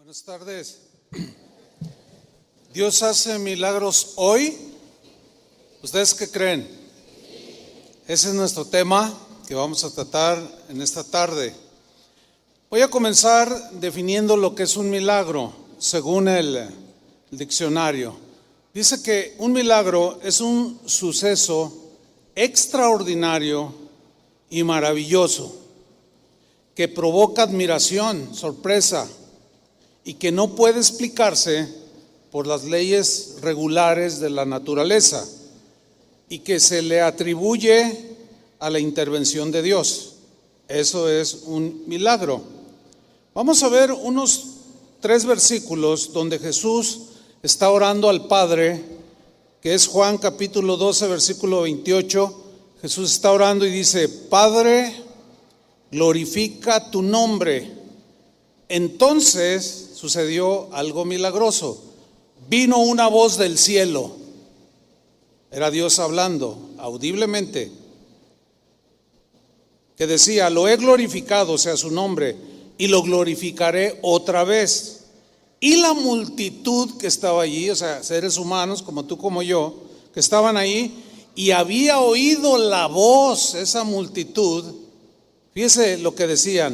Buenas tardes. ¿Dios hace milagros hoy? ¿Ustedes qué creen? Ese es nuestro tema que vamos a tratar en esta tarde. Voy a comenzar definiendo lo que es un milagro, según el diccionario. Dice que un milagro es un suceso extraordinario y maravilloso que provoca admiración, sorpresa, y que no puede explicarse por las leyes regulares de la naturaleza y que se le atribuye a la intervención de Dios. Eso es un milagro. Vamos a ver unos 3 versículos donde Jesús está orando al Padre, que es Juan capítulo 12, versículo 28. Jesús está orando y dice: Padre, glorifica tu nombre. Entonces sucedió algo milagroso. Vino una voz del cielo. Era Dios hablando audiblemente, que decía: lo he glorificado, o sea, su nombre, y lo glorificaré otra vez. Y la multitud que estaba allí, o sea, seres humanos como tú, como yo, que estaban ahí, y había oído la voz, esa multitud. Fíjese lo que decía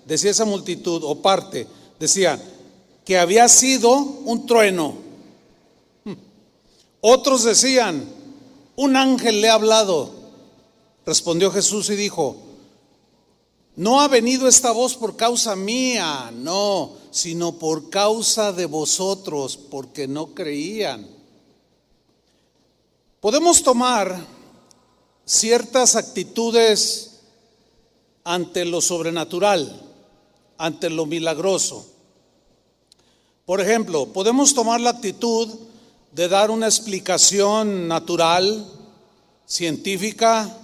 esa multitud o parte, decía que había sido un trueno. Otros decían: un ángel le ha hablado. Respondió Jesús y dijo: no ha venido esta voz por causa mía, no, sino por causa de vosotros, porque no creían. Podemos tomar ciertas actitudes ante lo sobrenatural, ante lo milagroso. Por ejemplo, podemos tomar la actitud de dar una explicación natural, científica,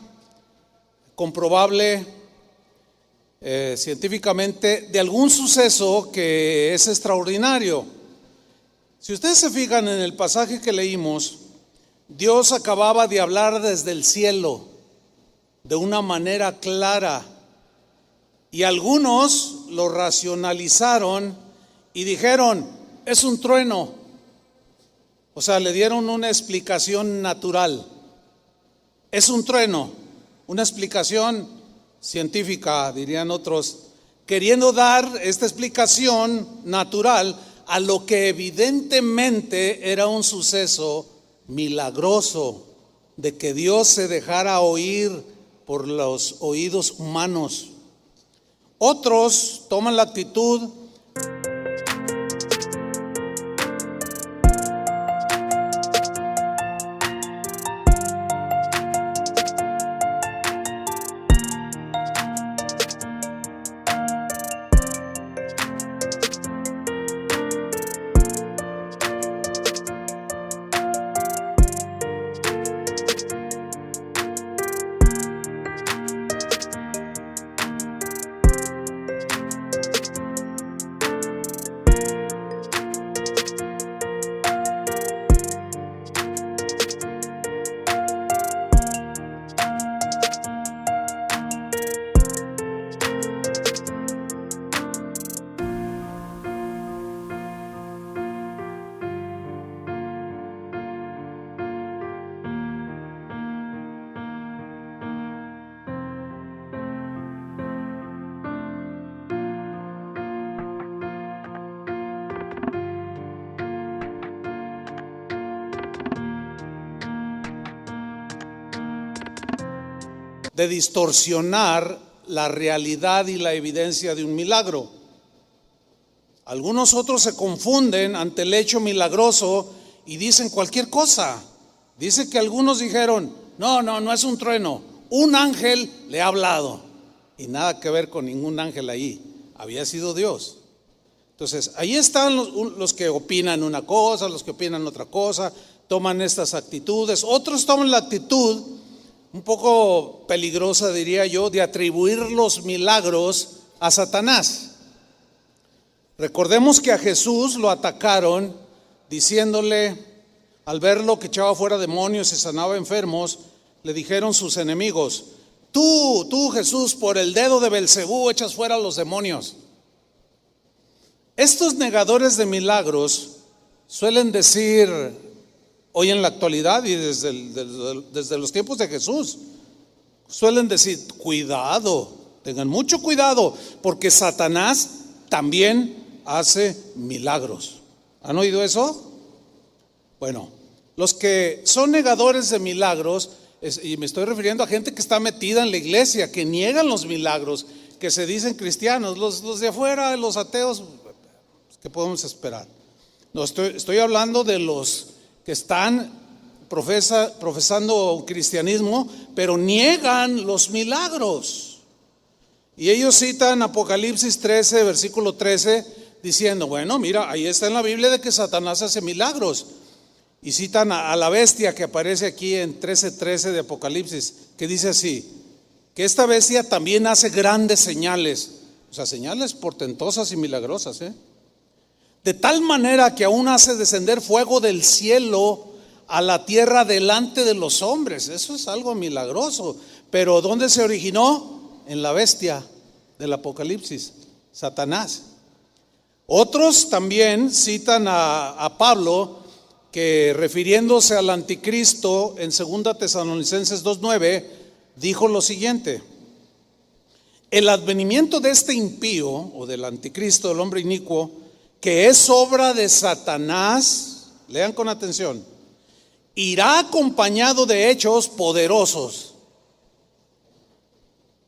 comprobable científicamente, de algún suceso que es extraordinario. Si ustedes se fijan en el pasaje que leímos, Dios acababa de hablar desde el cielo de una manera clara, y algunos lo racionalizaron y dijeron: es un trueno. O sea, le dieron una explicación natural. Es un trueno, una explicación científica, dirían otros, queriendo dar esta explicación natural a lo que evidentemente era un suceso milagroso, de que Dios se dejara oír por los oídos humanos. Otros toman la actitud de distorsionar la realidad y la evidencia de un milagro. Algunos otros se confunden ante el hecho milagroso y dicen cualquier cosa. Dice que algunos dijeron: no es un trueno, un ángel le ha hablado. Y nada que ver con ningún ángel ahí, había sido Dios. Entonces, ahí están los que opinan una cosa, los que opinan otra cosa, toman estas actitudes. Otros toman la actitud un poco peligrosa, diría yo, de atribuir los milagros a Satanás. Recordemos que a Jesús lo atacaron diciéndole, al verlo que echaba fuera demonios y sanaba enfermos, le dijeron sus enemigos: tú Jesús, por el dedo de Belcebú echas fuera a los demonios. Estos negadores de milagros suelen decir hoy en la actualidad y desde los tiempos de Jesús, suelen decir: cuidado, tengan mucho cuidado, porque Satanás también hace milagros. ¿Han oído eso? Bueno, los que son negadores de milagros, y me estoy refiriendo a gente que está metida en la iglesia, que niegan los milagros, que se dicen cristianos. Los de afuera, los ateos, ¿qué podemos esperar? No, estoy hablando de los que están profesando cristianismo, pero niegan los milagros. Y ellos citan Apocalipsis 13, versículo 13, diciendo: bueno, mira, ahí está en la Biblia de que Satanás hace milagros. Y citan a la bestia que aparece aquí en 13:13 de Apocalipsis, que dice así: que esta bestia también hace grandes señales, o sea, señales portentosas y milagrosas, de tal manera que aún hace descender fuego del cielo a la tierra delante de los hombres. Eso es algo milagroso. Pero ¿dónde se originó? En la bestia del Apocalipsis, Satanás. Otros también citan a Pablo, que refiriéndose al anticristo en 2 Tesalonicenses 2:9, dijo lo siguiente: el advenimiento de este impío, o del anticristo, del hombre inicuo, que es obra de Satanás, lean con atención, irá acompañado de hechos poderosos,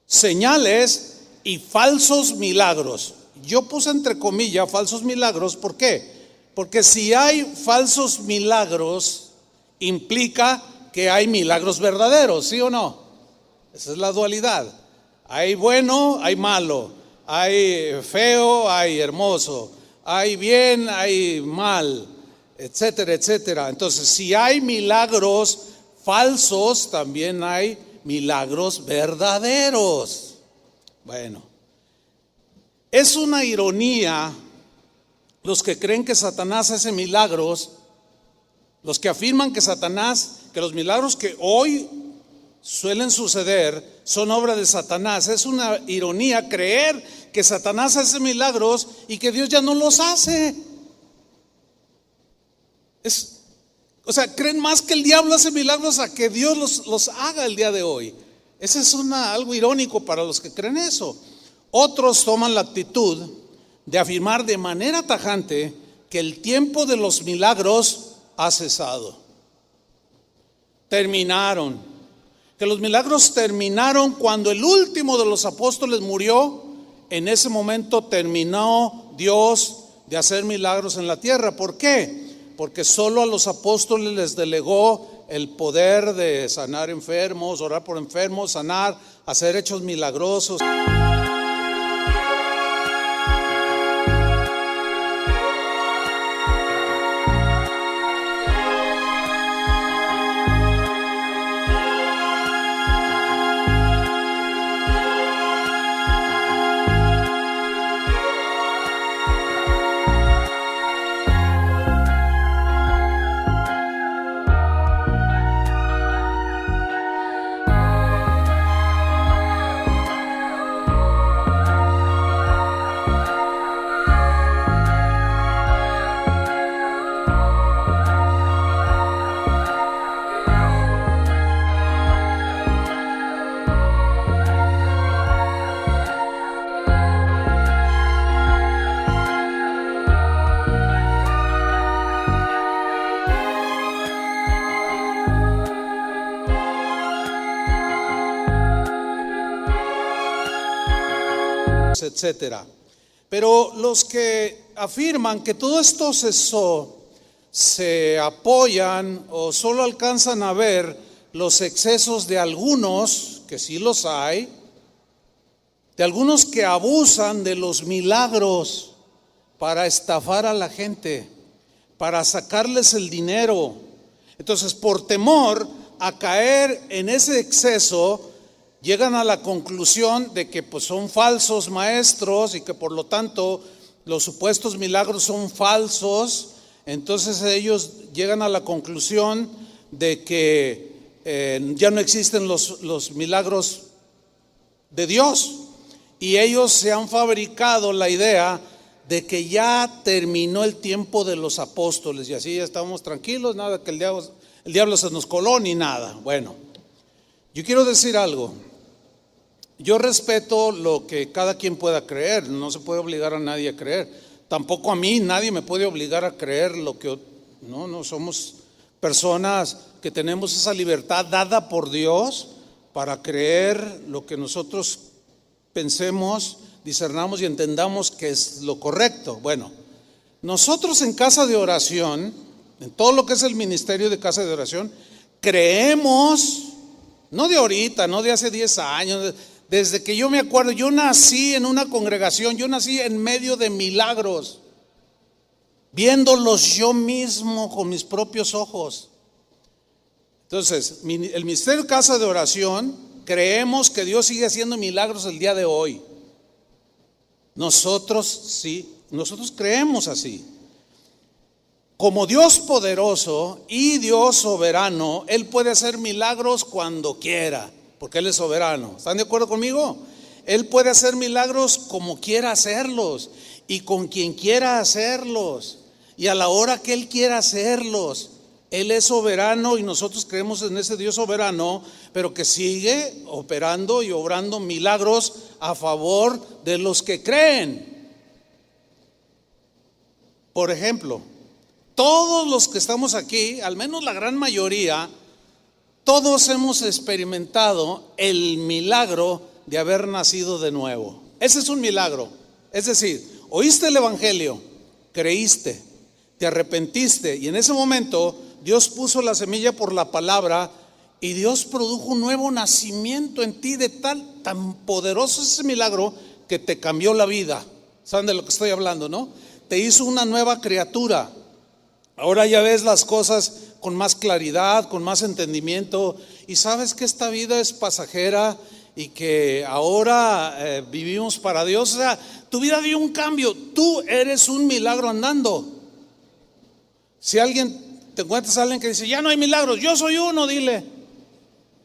señales y falsos milagros. Yo puse entre comillas falsos milagros, ¿por qué? Porque si hay falsos milagros, implica que hay milagros verdaderos, ¿sí o no? Esa es la dualidad. Hay bueno, hay malo, hay feo, hay hermoso, hay bien, hay mal, etcétera, etcétera. Entonces, si hay milagros falsos, también hay milagros verdaderos. Bueno, es una ironía los que creen que Satanás hace milagros, los que afirman que los milagros que hoy suelen suceder son obra de Satanás. Es una ironía creer que Satanás hace milagros y que Dios ya no los hace. O sea, creen más que el diablo hace milagros a que Dios los haga el día de hoy. Ese es algo irónico para los que creen eso. Otros toman la actitud de afirmar de manera tajante que el tiempo de los milagros ha cesado. Terminaron. Que los milagros terminaron cuando el último de los apóstoles murió. En ese momento terminó Dios de hacer milagros en la tierra. ¿Por qué? Porque solo a los apóstoles les delegó el poder de sanar enfermos, orar por enfermos, sanar, hacer hechos milagrosos. Etcétera. Pero los que afirman que todo esto cesó, se apoyan o solo alcanzan a ver los excesos de algunos, que sí los hay, de algunos que abusan de los milagros para estafar a la gente, para sacarles el dinero. Entonces, por temor a caer en ese exceso, llegan a la conclusión de que pues son falsos maestros y que por lo tanto los supuestos milagros son falsos. Entonces ellos llegan a la conclusión de que ya no existen los milagros de Dios, y ellos se han fabricado la idea de que ya terminó el tiempo de los apóstoles y así ya estábamos tranquilos, nada que el diablo se nos coló ni nada. Bueno, yo quiero decir algo. Yo respeto lo que cada quien pueda creer, no se puede obligar a nadie a creer. Tampoco a mí, nadie me puede obligar a creer lo que no somos personas que tenemos esa libertad dada por Dios para creer lo que nosotros pensemos, discernamos y entendamos que es lo correcto. Bueno, nosotros en Casa de Oración, en todo lo que es el ministerio de Casa de Oración, creemos, no de ahorita, no de hace 10 años, desde que yo me acuerdo, yo nací en una congregación, yo nací en medio de milagros, viéndolos yo mismo con mis propios ojos. Entonces, el ministerio de Casa de Oración, creemos que Dios sigue haciendo milagros el día de hoy. Nosotros sí, nosotros creemos así. Como Dios poderoso y Dios soberano, Él puede hacer milagros cuando quiera, porque Él es soberano. ¿Están de acuerdo conmigo? Él puede hacer milagros como quiera hacerlos y con quien quiera hacerlos y a la hora que Él quiera hacerlos. Él es soberano y nosotros creemos en ese Dios soberano, pero que sigue operando y obrando milagros a favor de los que creen. Por ejemplo, todos los que estamos aquí, al menos la gran mayoría, todos hemos experimentado el milagro de haber nacido de nuevo. Ese es un milagro. Es decir, oíste el evangelio, creíste, te arrepentiste y en ese momento Dios puso la semilla por la palabra y Dios produjo un nuevo nacimiento en ti de tan poderoso ese milagro que te cambió la vida. ¿Saben de lo que estoy hablando, no? Te hizo una nueva criatura. Ahora ya ves las cosas con más claridad, con más entendimiento y sabes que esta vida es pasajera y que ahora vivimos para Dios. O sea, tu vida dio un cambio. Tú eres un milagro andando. Si te encuentras a alguien que dice, ya no hay milagros, yo soy uno, dile.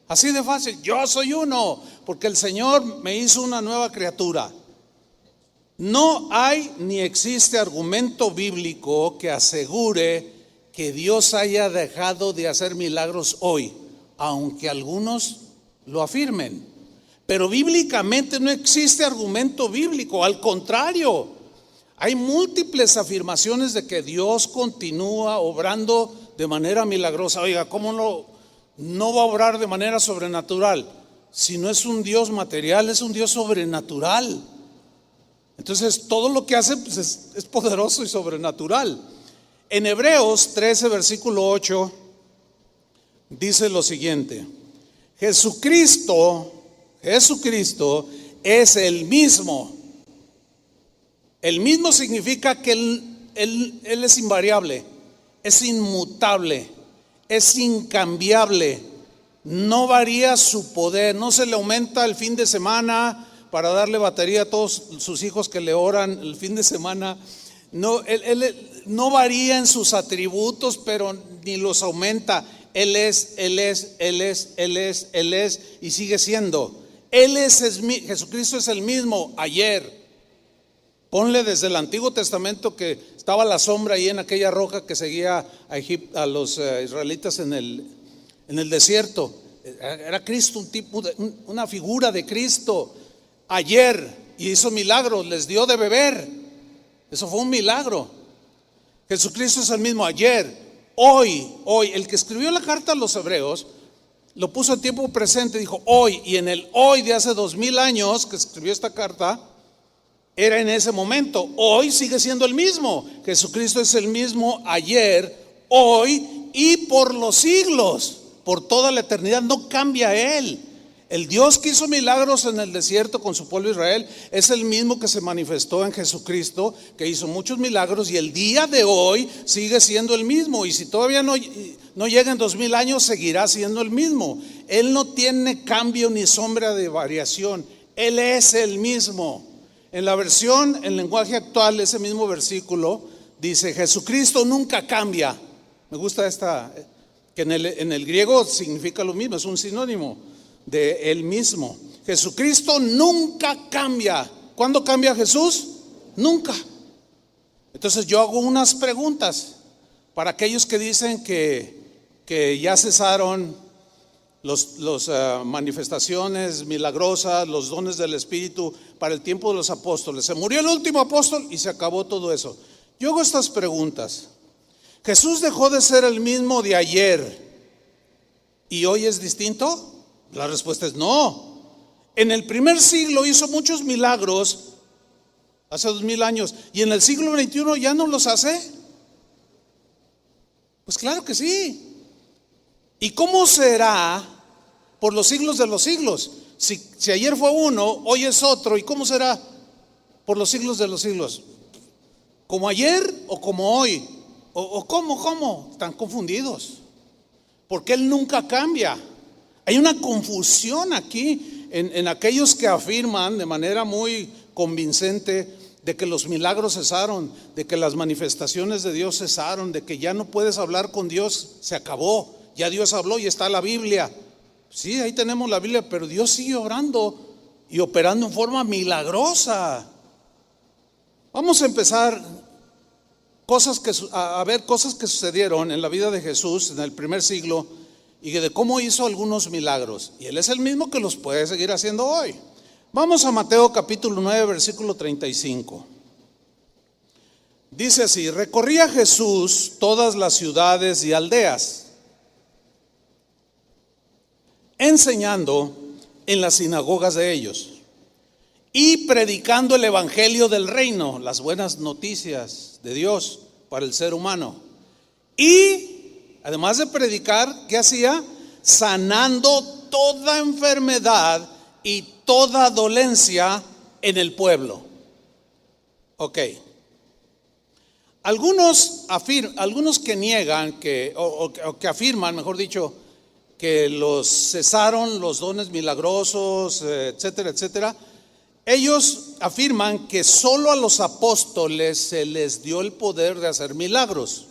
Así de fácil, yo soy uno, porque el Señor me hizo una nueva criatura. No hay ni existe argumento bíblico que asegure que Dios haya dejado de hacer milagros hoy, aunque algunos lo afirmen. Pero bíblicamente no existe argumento bíblico, al contrario. Hay múltiples afirmaciones de que Dios continúa obrando de manera milagrosa. Oiga, ¿cómo no va a obrar de manera sobrenatural? Si no es un Dios material, es un Dios sobrenatural. Entonces todo lo que hace pues, es poderoso y sobrenatural. En Hebreos 13, versículo 8, dice lo siguiente: Jesucristo es el mismo. El mismo significa que Él es invariable, es inmutable, es incambiable, no varía su poder, no se le aumenta el fin de semana para darle batería a todos sus hijos que le oran el fin de semana. No, él no varía en sus atributos, pero ni los aumenta. Él es y sigue siendo. Jesucristo es el mismo ayer. Ponle desde el Antiguo Testamento que estaba la sombra ahí en aquella roca que seguía a los israelitas en el desierto. Era Cristo, una figura de Cristo. Ayer hizo milagros, les dio de beber. Eso fue un milagro. Jesucristo es el mismo ayer, hoy. El que escribió la carta a los hebreos lo puso en tiempo presente, dijo hoy, y en el hoy de hace 2000 años que escribió esta carta, era en ese momento. Hoy sigue siendo el mismo. Jesucristo es el mismo ayer, hoy y por los siglos, por toda la eternidad. No cambia Él. El Dios que hizo milagros en el desierto con su pueblo Israel es el mismo que se manifestó en Jesucristo, que hizo muchos milagros y el día de hoy sigue siendo el mismo. Y si todavía no llega en 2000 años, seguirá siendo el mismo. Él no tiene cambio ni sombra de variación. Él es el mismo. En la versión, en lenguaje actual, ese mismo versículo dice: Jesucristo nunca cambia. Me gusta que en el griego significa lo mismo, es un sinónimo de él mismo. Jesucristo nunca cambia. ¿Cuándo cambia Jesús? Nunca. Entonces yo hago unas preguntas para aquellos que dicen que ya cesaron las manifestaciones milagrosas, los dones del Espíritu para el tiempo de los apóstoles. Se murió el último apóstol y se acabó todo eso. Yo hago estas preguntas. ¿Jesús dejó de ser el mismo de ayer y hoy es distinto? La respuesta es no. En el primer siglo hizo muchos milagros, hace 2000 años, y en el siglo XXI ya no los hace. Pues claro que sí. ¿Y cómo será por los siglos de los siglos? Si ayer fue uno, hoy es otro, ¿y cómo será por los siglos de los siglos? ¿Como ayer o como hoy? ¿O cómo? Están confundidos. Porque Él nunca cambia. Hay una confusión aquí en aquellos que afirman de manera muy convincente de que los milagros cesaron, de que las manifestaciones de Dios cesaron, de que ya no puedes hablar con Dios, se acabó. Ya Dios habló y está la Biblia. Sí, ahí tenemos la Biblia, pero Dios sigue obrando y operando en forma milagrosa. Vamos a empezar a ver cosas que sucedieron en la vida de Jesús en el primer siglo y de cómo hizo algunos milagros. Y Él es el mismo que los puede seguir haciendo hoy. Vamos a Mateo capítulo 9, versículo 35. Dice así: recorría Jesús todas las ciudades y aldeas, enseñando en las sinagogas de ellos y predicando el evangelio del reino, las buenas noticias de Dios para el ser humano. Y además de predicar, ¿qué hacía? Sanando toda enfermedad y toda dolencia en el pueblo. Ok. Algunos que niegan o que afirman, mejor dicho, que los cesaron los dones milagrosos, etcétera, etcétera. Ellos afirman que solo a los apóstoles se les dio el poder de hacer milagros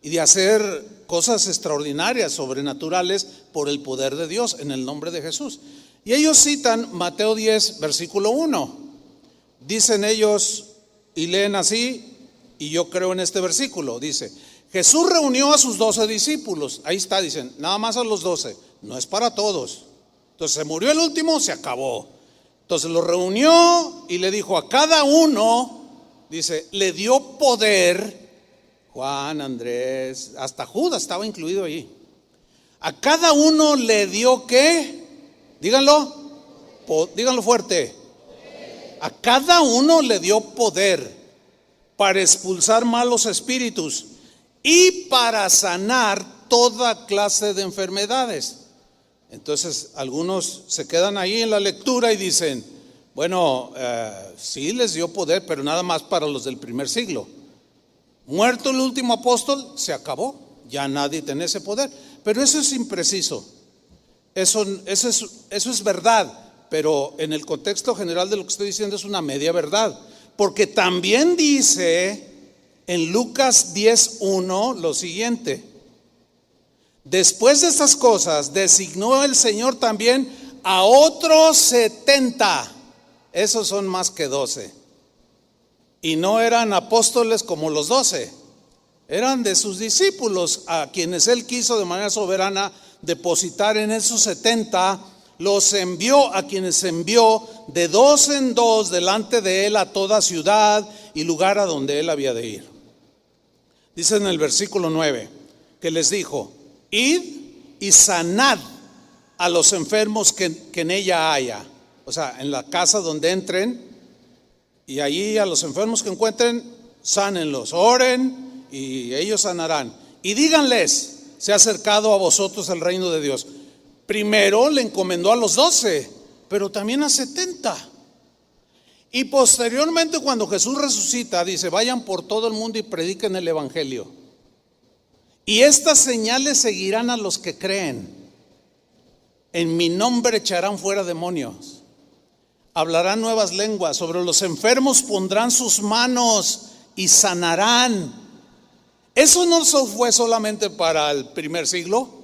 y de hacer cosas extraordinarias, sobrenaturales, por el poder de Dios en el nombre de Jesús. Y ellos citan Mateo 10, versículo 1. Dicen ellos y leen así, y yo creo en este versículo. Dice: Jesús reunió a sus 12 discípulos. Ahí está, dicen, nada más a los 12, no es para todos. Entonces se murió el último, se acabó. Entonces lo reunió y le dijo a cada uno, dice, le dio poder. Juan, Andrés, hasta Judas estaba incluido ahí. A cada uno le dio ¿qué? Díganlo fuerte. A cada uno le dio poder para expulsar malos espíritus y para sanar toda clase de enfermedades. Entonces algunos se quedan ahí en la lectura y dicen, bueno, sí les dio poder, pero nada más para los del primer siglo. Muerto el último apóstol, se acabó, ya nadie tiene ese poder. Pero eso es impreciso, eso es verdad, pero en el contexto general de lo que estoy diciendo es una media verdad. Porque también dice en Lucas 10:1 lo siguiente: después de estas cosas designó el Señor también a otros 70. Esos son más que 12. Y no eran apóstoles como los 12, eran de sus discípulos, a quienes Él quiso de manera soberana depositar en esos 70. Los envió, a quienes envió de 2 en 2 delante de Él a toda ciudad y lugar a donde Él había de ir. Dice en el versículo 9 que les dijo: id y sanad a los enfermos que en ella haya. O sea, en la casa donde entren, y allí a los enfermos que encuentren, sánenlos, oren y ellos sanarán. Y díganles: se ha acercado a vosotros el reino de Dios. Primero le encomendó a los 12, pero también a 70. Y posteriormente, cuando Jesús resucita, dice: vayan por todo el mundo y prediquen el evangelio. Y estas señales seguirán a los que creen. En mi nombre echarán fuera demonios, hablarán nuevas lenguas, sobre los enfermos pondrán sus manos y sanarán. Eso no fue solamente para el primer siglo.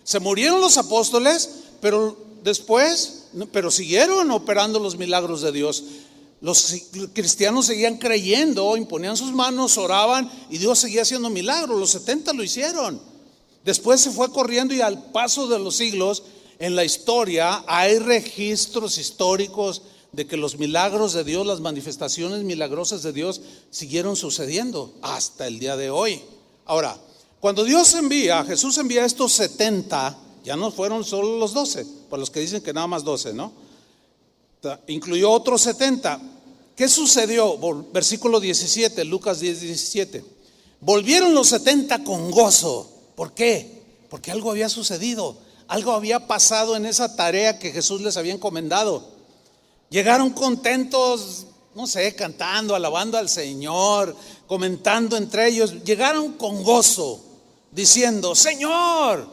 Se murieron los apóstoles, pero después, pero siguieron operando los milagros de Dios. Los cristianos seguían creyendo, imponían sus manos, oraban y Dios seguía haciendo milagros. Los 70 lo hicieron. Después se fue corriendo y al paso de los siglos en la historia hay registros históricos de que los milagros de Dios, las manifestaciones milagrosas de Dios siguieron sucediendo hasta el día de hoy. Ahora, cuando Jesús envía a estos 70, ya no fueron solo los 12, por los que dicen que nada más 12, ¿no? Incluyó otros 70. ¿Qué sucedió? Versículo 17, Lucas 10, 17. Volvieron los 70 con gozo. ¿Por qué? Porque algo había sucedido, algo había pasado en esa tarea que Jesús les había encomendado. Llegaron contentos, no sé, cantando, alabando al Señor, comentando entre ellos. Llegaron con gozo, diciendo: Señor,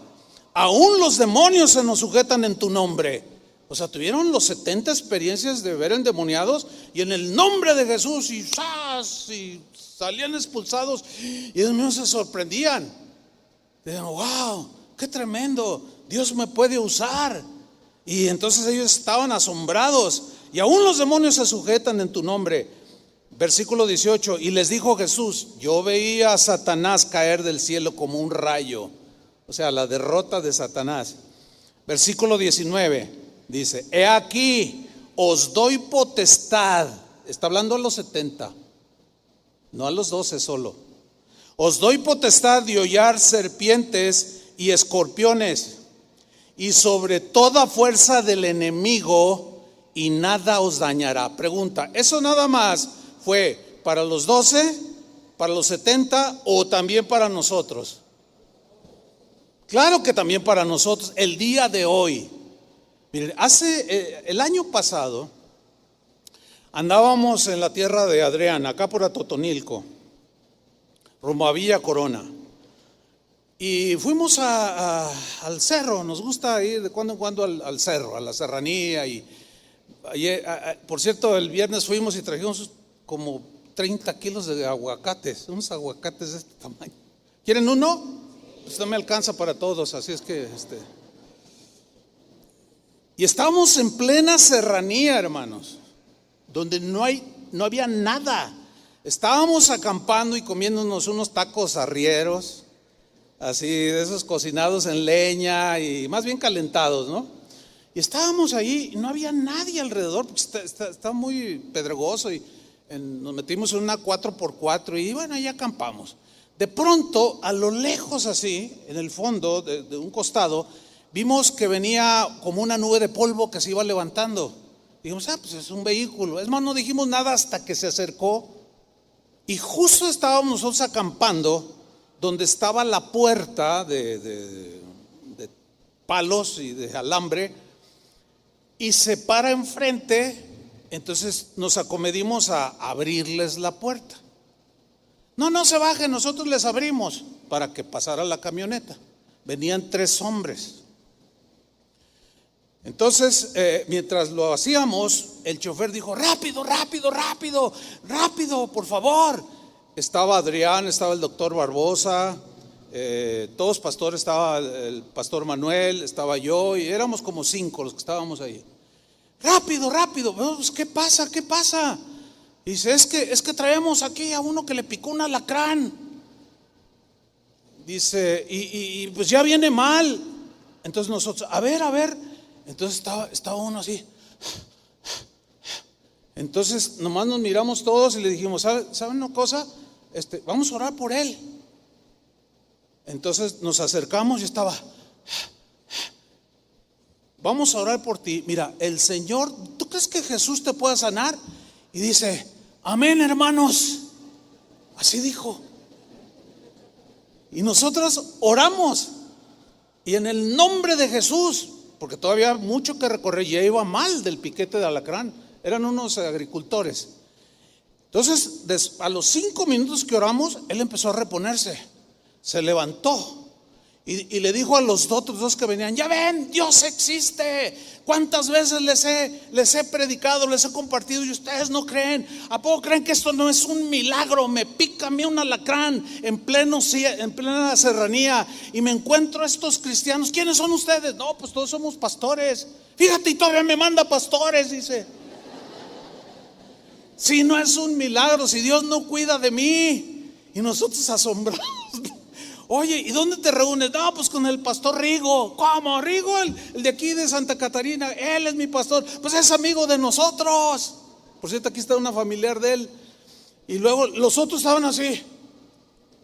aún los demonios se nos sujetan en tu nombre. O sea, tuvieron los 70 experiencias de ver endemoniados y en el nombre de Jesús y salían expulsados y ellos mismos se sorprendían. Decían: wow, qué tremendo, Dios me puede usar. Y entonces ellos estaban asombrados. Y aún los demonios se sujetan en tu nombre. Versículo 18, y les dijo Jesús: yo veía a Satanás caer del cielo como un rayo. O sea, la derrota de Satanás. Versículo 19 dice: he aquí, os doy potestad. Está hablando a los 70, no a los 12 solo. Os doy potestad de hollar serpientes y escorpiones, y sobre toda fuerza del enemigo, y nada os dañará. Pregunta: ¿eso nada más fue para los 12, para los 70 o también para nosotros? Claro que también para nosotros, el día de hoy. Miren, el año pasado andábamos en la tierra de Adrián, acá por Atotonilco, rumbo a Villa Corona. Y fuimos al cerro. Nos gusta ir de cuando en cuando al cerro, a la serranía. Y por cierto, el viernes fuimos y trajimos como 30 kilos de aguacates, unos aguacates de este tamaño. ¿Quieren uno? Pues no me alcanza para todos, así es que Y estábamos en plena serranía, hermanos, donde no había nada. Estábamos acampando y comiéndonos unos tacos arrieros, así de esos cocinados en leña y más bien calentados, ¿no? Y estábamos ahí y no había nadie alrededor, porque está muy pedregoso, y nos metimos en una 4x4 y bueno, ahí acampamos. De pronto, a lo lejos así, en el fondo de un costado, vimos que venía como una nube de polvo que se iba levantando. Dijimos: pues es un vehículo. Es más, no dijimos nada hasta que se acercó. Y justo estábamos nosotros acampando donde estaba la puerta de palos y de alambre, y se para enfrente. Entonces nos acomedimos a abrirles la puerta. No se bajen, nosotros les abrimos para que pasara la camioneta. Venían 3 hombres. Entonces, mientras lo hacíamos, el chofer dijo: rápido, por favor. Estaba Adrián, estaba el doctor Barbosa, todos pastores, estaba el pastor Manuel, estaba yo, y éramos como 5 los que estábamos ahí. Rápido. Pues, ¿qué pasa? Dice: es que traemos aquí a uno que le picó un alacrán. Dice, y pues ya viene mal. Entonces nosotros, a ver. Entonces estaba uno así. Entonces nomás nos miramos todos y le dijimos: ¿saben una cosa? Vamos a orar por él. Entonces nos acercamos y estaba: vamos a orar por ti. Mira, el Señor, ¿tú crees que Jesús te pueda sanar? Y dice: amén, hermanos. Así dijo. Y nosotros oramos. Y en el nombre de Jesús, porque todavía mucho que recorrer, ya iba mal del piquete de alacrán. Eran unos agricultores. Entonces, a los 5 minutos que oramos, él empezó a reponerse. Se levantó y le dijo a los otros 2 que venían: ya ven, Dios existe. ¿Cuántas veces les he predicado, les he compartido y ustedes no creen? ¿A poco creen que esto no es un milagro? Me pica a mí un alacrán en plena serranía y me encuentro a estos cristianos. ¿Quiénes son ustedes? No, pues todos somos pastores. Fíjate, y todavía me manda pastores, dice. Si no es un milagro, si Dios no cuida de mí. Y nosotros asombrados. Oye, ¿y dónde te reúnes? No, pues con el pastor Rigo. ¿Cómo? Rigo, el de aquí de Santa Catarina. Él es mi pastor. Pues es amigo de nosotros. Por cierto, aquí está una familiar de él. Y luego los otros estaban así.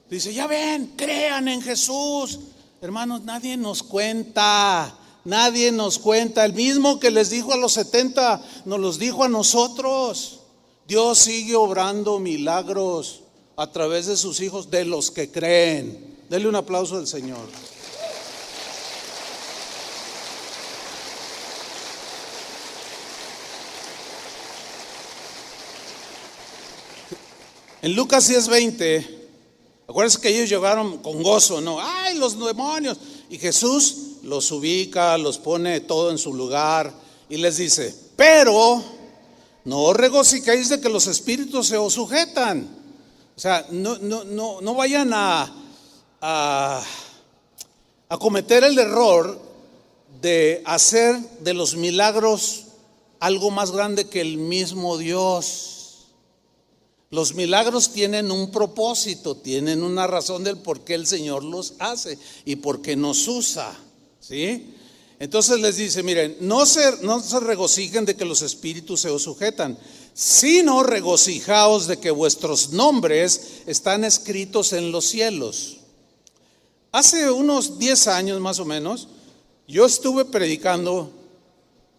Dice, ya ven, crean en Jesús. Hermanos, nadie nos cuenta. Nadie nos cuenta. El mismo que les dijo a los 70, nos los dijo a nosotros. Dios sigue obrando milagros a través de sus hijos, de los que creen. Denle un aplauso al Señor. En Lucas 10:20, acuérdense que ellos llegaron con gozo, ¿no? ¡Ay, los demonios! Y Jesús los ubica, los pone todo en su lugar y les dice, pero no os regocijéis de que los espíritus se os sujetan. O sea, no vayan a cometer el error de hacer de los milagros algo más grande que el mismo Dios. Los milagros tienen un propósito, tienen una razón del por qué el Señor los hace y por qué nos usa, ¿sí? Entonces les dice, miren, no se regocijen de que los espíritus se os sujetan, sino regocijaos de que vuestros nombres están escritos en los cielos. Hace unos 10 años más o menos, yo estuve predicando,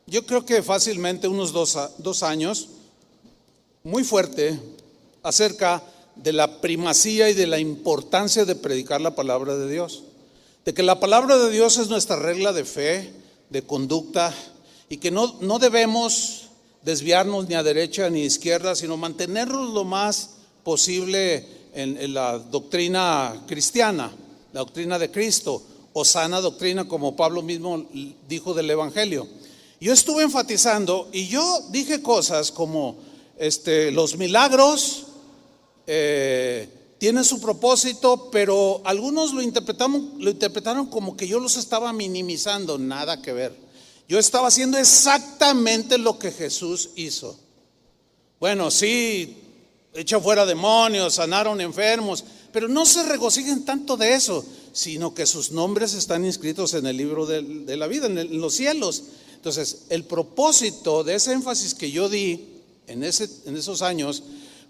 yo creo que fácilmente unos 2 años, muy fuerte, acerca de la primacía y de la importancia de predicar la palabra de Dios. De que la palabra de Dios es nuestra regla de fe, de conducta, y que no debemos desviarnos ni a derecha ni a izquierda, sino mantenernos lo más posible en la doctrina cristiana, la doctrina de Cristo, o sana doctrina, como Pablo mismo dijo del Evangelio. Yo estuve enfatizando y yo dije cosas como los milagros tienen su propósito, pero algunos lo interpretaron como que yo los estaba minimizando. Nada que ver. Yo estaba haciendo exactamente lo que Jesús hizo. Bueno, sí, echó fuera demonios, sanaron enfermos, pero no se regocijen tanto de eso, sino que sus nombres están inscritos en el libro de la vida, en los cielos. Entonces, el propósito de ese énfasis que yo di en esos años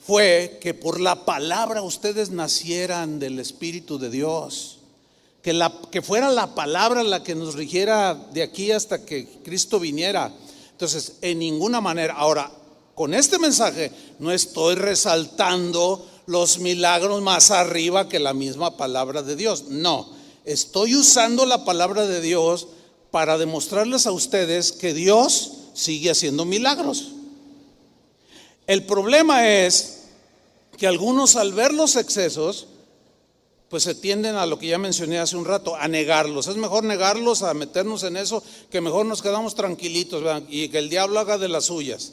fue que por la palabra ustedes nacieran del Espíritu de Dios, que fuera la palabra la que nos rigiera de aquí hasta que Cristo viniera. Entonces, en ninguna manera, ahora, con este mensaje no estoy resaltando los milagros más arriba que la misma palabra de Dios. No, estoy usando la palabra de Dios para demostrarles a ustedes que Dios sigue haciendo milagros. El problema es que algunos, al ver los excesos, pues se tienden a lo que ya mencioné hace un rato, a negarlos. Es mejor negarlos a meternos en eso, que mejor nos quedamos tranquilitos, ¿verdad? Y que el diablo haga de las suyas.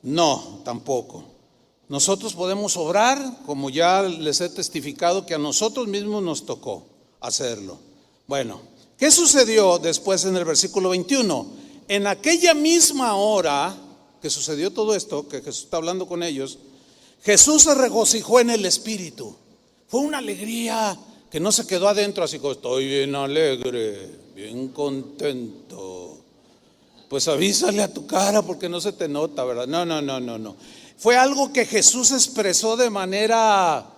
No, tampoco. Nosotros podemos obrar, como ya les he testificado, que a nosotros mismos nos tocó hacerlo. Bueno, ¿qué sucedió después en el versículo 21? En aquella misma hora que sucedió todo esto, que Jesús está hablando con ellos, Jesús se regocijó en el Espíritu. Fue una alegría que no se quedó adentro así como estoy bien alegre, bien contento. Pues avísale a tu cara porque no se te nota, ¿verdad? No. Fue algo que Jesús expresó de manera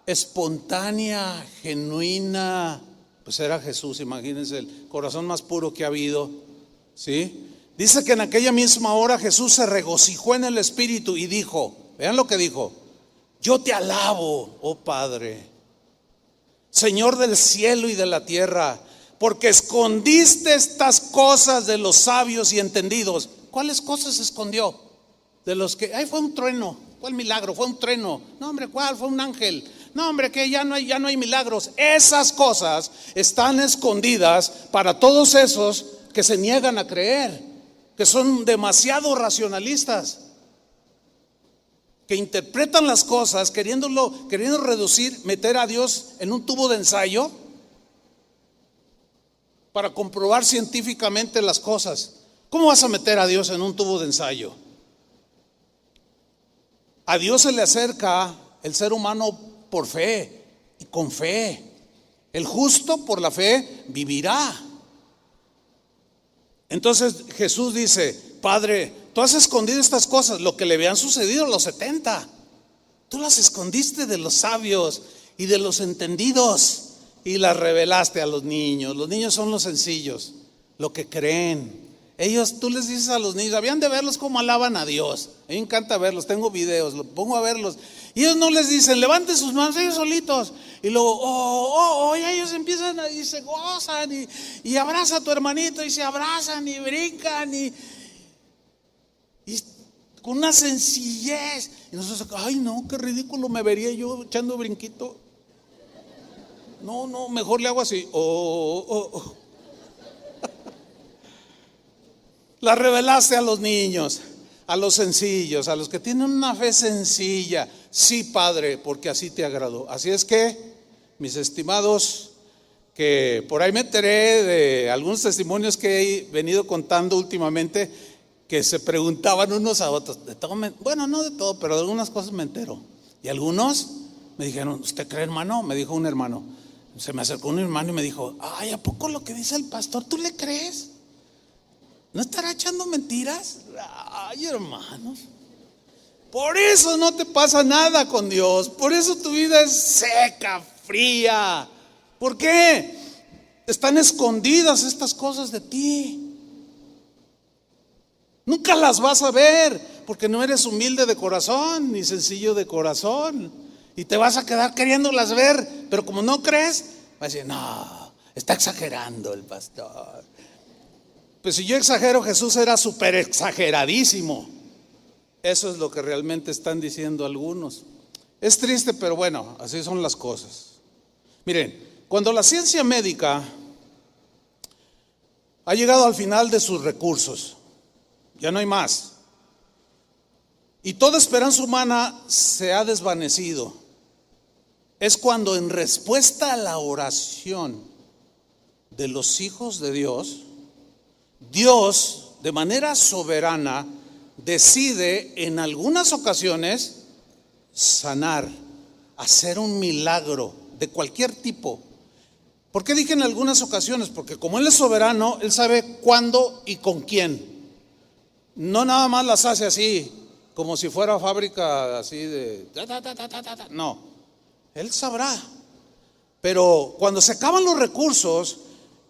espontánea, genuina. Pues era Jesús, imagínense, el corazón más puro que ha habido, ¿sí? Dice que en aquella misma hora Jesús se regocijó en el Espíritu y dijo, vean lo que dijo: yo te alabo, oh Padre, Señor del cielo y de la tierra, porque escondiste estas cosas de los sabios y entendidos. ¿Cuáles cosas escondió? De los que, ay, fue un trueno. ¿Cuál milagro? Fue un trueno. No, hombre, ¿cuál? Fue un ángel. No, hombre, que ya no hay milagros. Esas cosas están escondidas para todos esos que se niegan a creer, que son demasiado racionalistas, que interpretan las cosas queriendo reducir, meter a Dios en un tubo de ensayo para comprobar científicamente las cosas. ¿Cómo vas a meter a Dios en un tubo de ensayo? A Dios se le acerca el ser humano por fe y con fe. El justo por la fe vivirá. Entonces Jesús dice: Padre, tú has escondido estas cosas, lo que le habían sucedido a los 70. Tú las escondiste de los sabios y de los entendidos y las revelaste a los niños. Los niños son los sencillos, lo que creen. Ellos, tú les dices a los niños, habían de verlos cómo alaban a Dios. A mí me encanta verlos, tengo videos, los pongo a verlos. Y ellos no les dicen, levanten sus manos, ellos solitos. Y luego, y ellos empiezan y se gozan y abraza a tu hermanito y se abrazan y brincan y con una sencillez. Y nosotros, ay no, qué ridículo me vería yo echando brinquito. No, mejor le hago así. La revelaste a los niños, a los sencillos, a los que tienen una fe sencilla. Sí, Padre, porque así te agradó. Así es que, mis estimados, que por ahí me enteré de algunos testimonios que he venido contando últimamente, que se preguntaban unos a otros. De todo, bueno, no de todo, pero de algunas cosas me entero. Y algunos me dijeron, ¿usted cree, hermano? Me dijo un hermano. Se me acercó un hermano y me dijo, ay, ¿a poco lo que dice el pastor, tú le crees? ¿No estará echando mentiras? Ay, hermanos, por eso no te pasa nada con Dios. Por eso tu vida es seca, fría. ¿Por qué? Están escondidas estas cosas de ti. Nunca las vas a ver, porque no eres humilde de corazón, ni sencillo de corazón. Y te vas a quedar queriéndolas ver, pero como no crees, vas a decir, no, está exagerando el pastor. Pues si yo exagero, Jesús era súper exageradísimo. Eso es lo que realmente están diciendo algunos. Es triste, pero bueno, así son las cosas. Miren, cuando la ciencia médica ha llegado al final de sus recursos, ya no hay más, y toda esperanza humana se ha desvanecido, es cuando, en respuesta a la oración de los hijos de Dios, Dios, de manera soberana, decide en algunas ocasiones sanar, hacer un milagro de cualquier tipo. ¿Por qué dije en algunas ocasiones? Porque como Él es soberano, Él sabe cuándo y con quién. No nada más las hace así, como si fuera fábrica así de... No, Él sabrá. Pero cuando se acaban los recursos,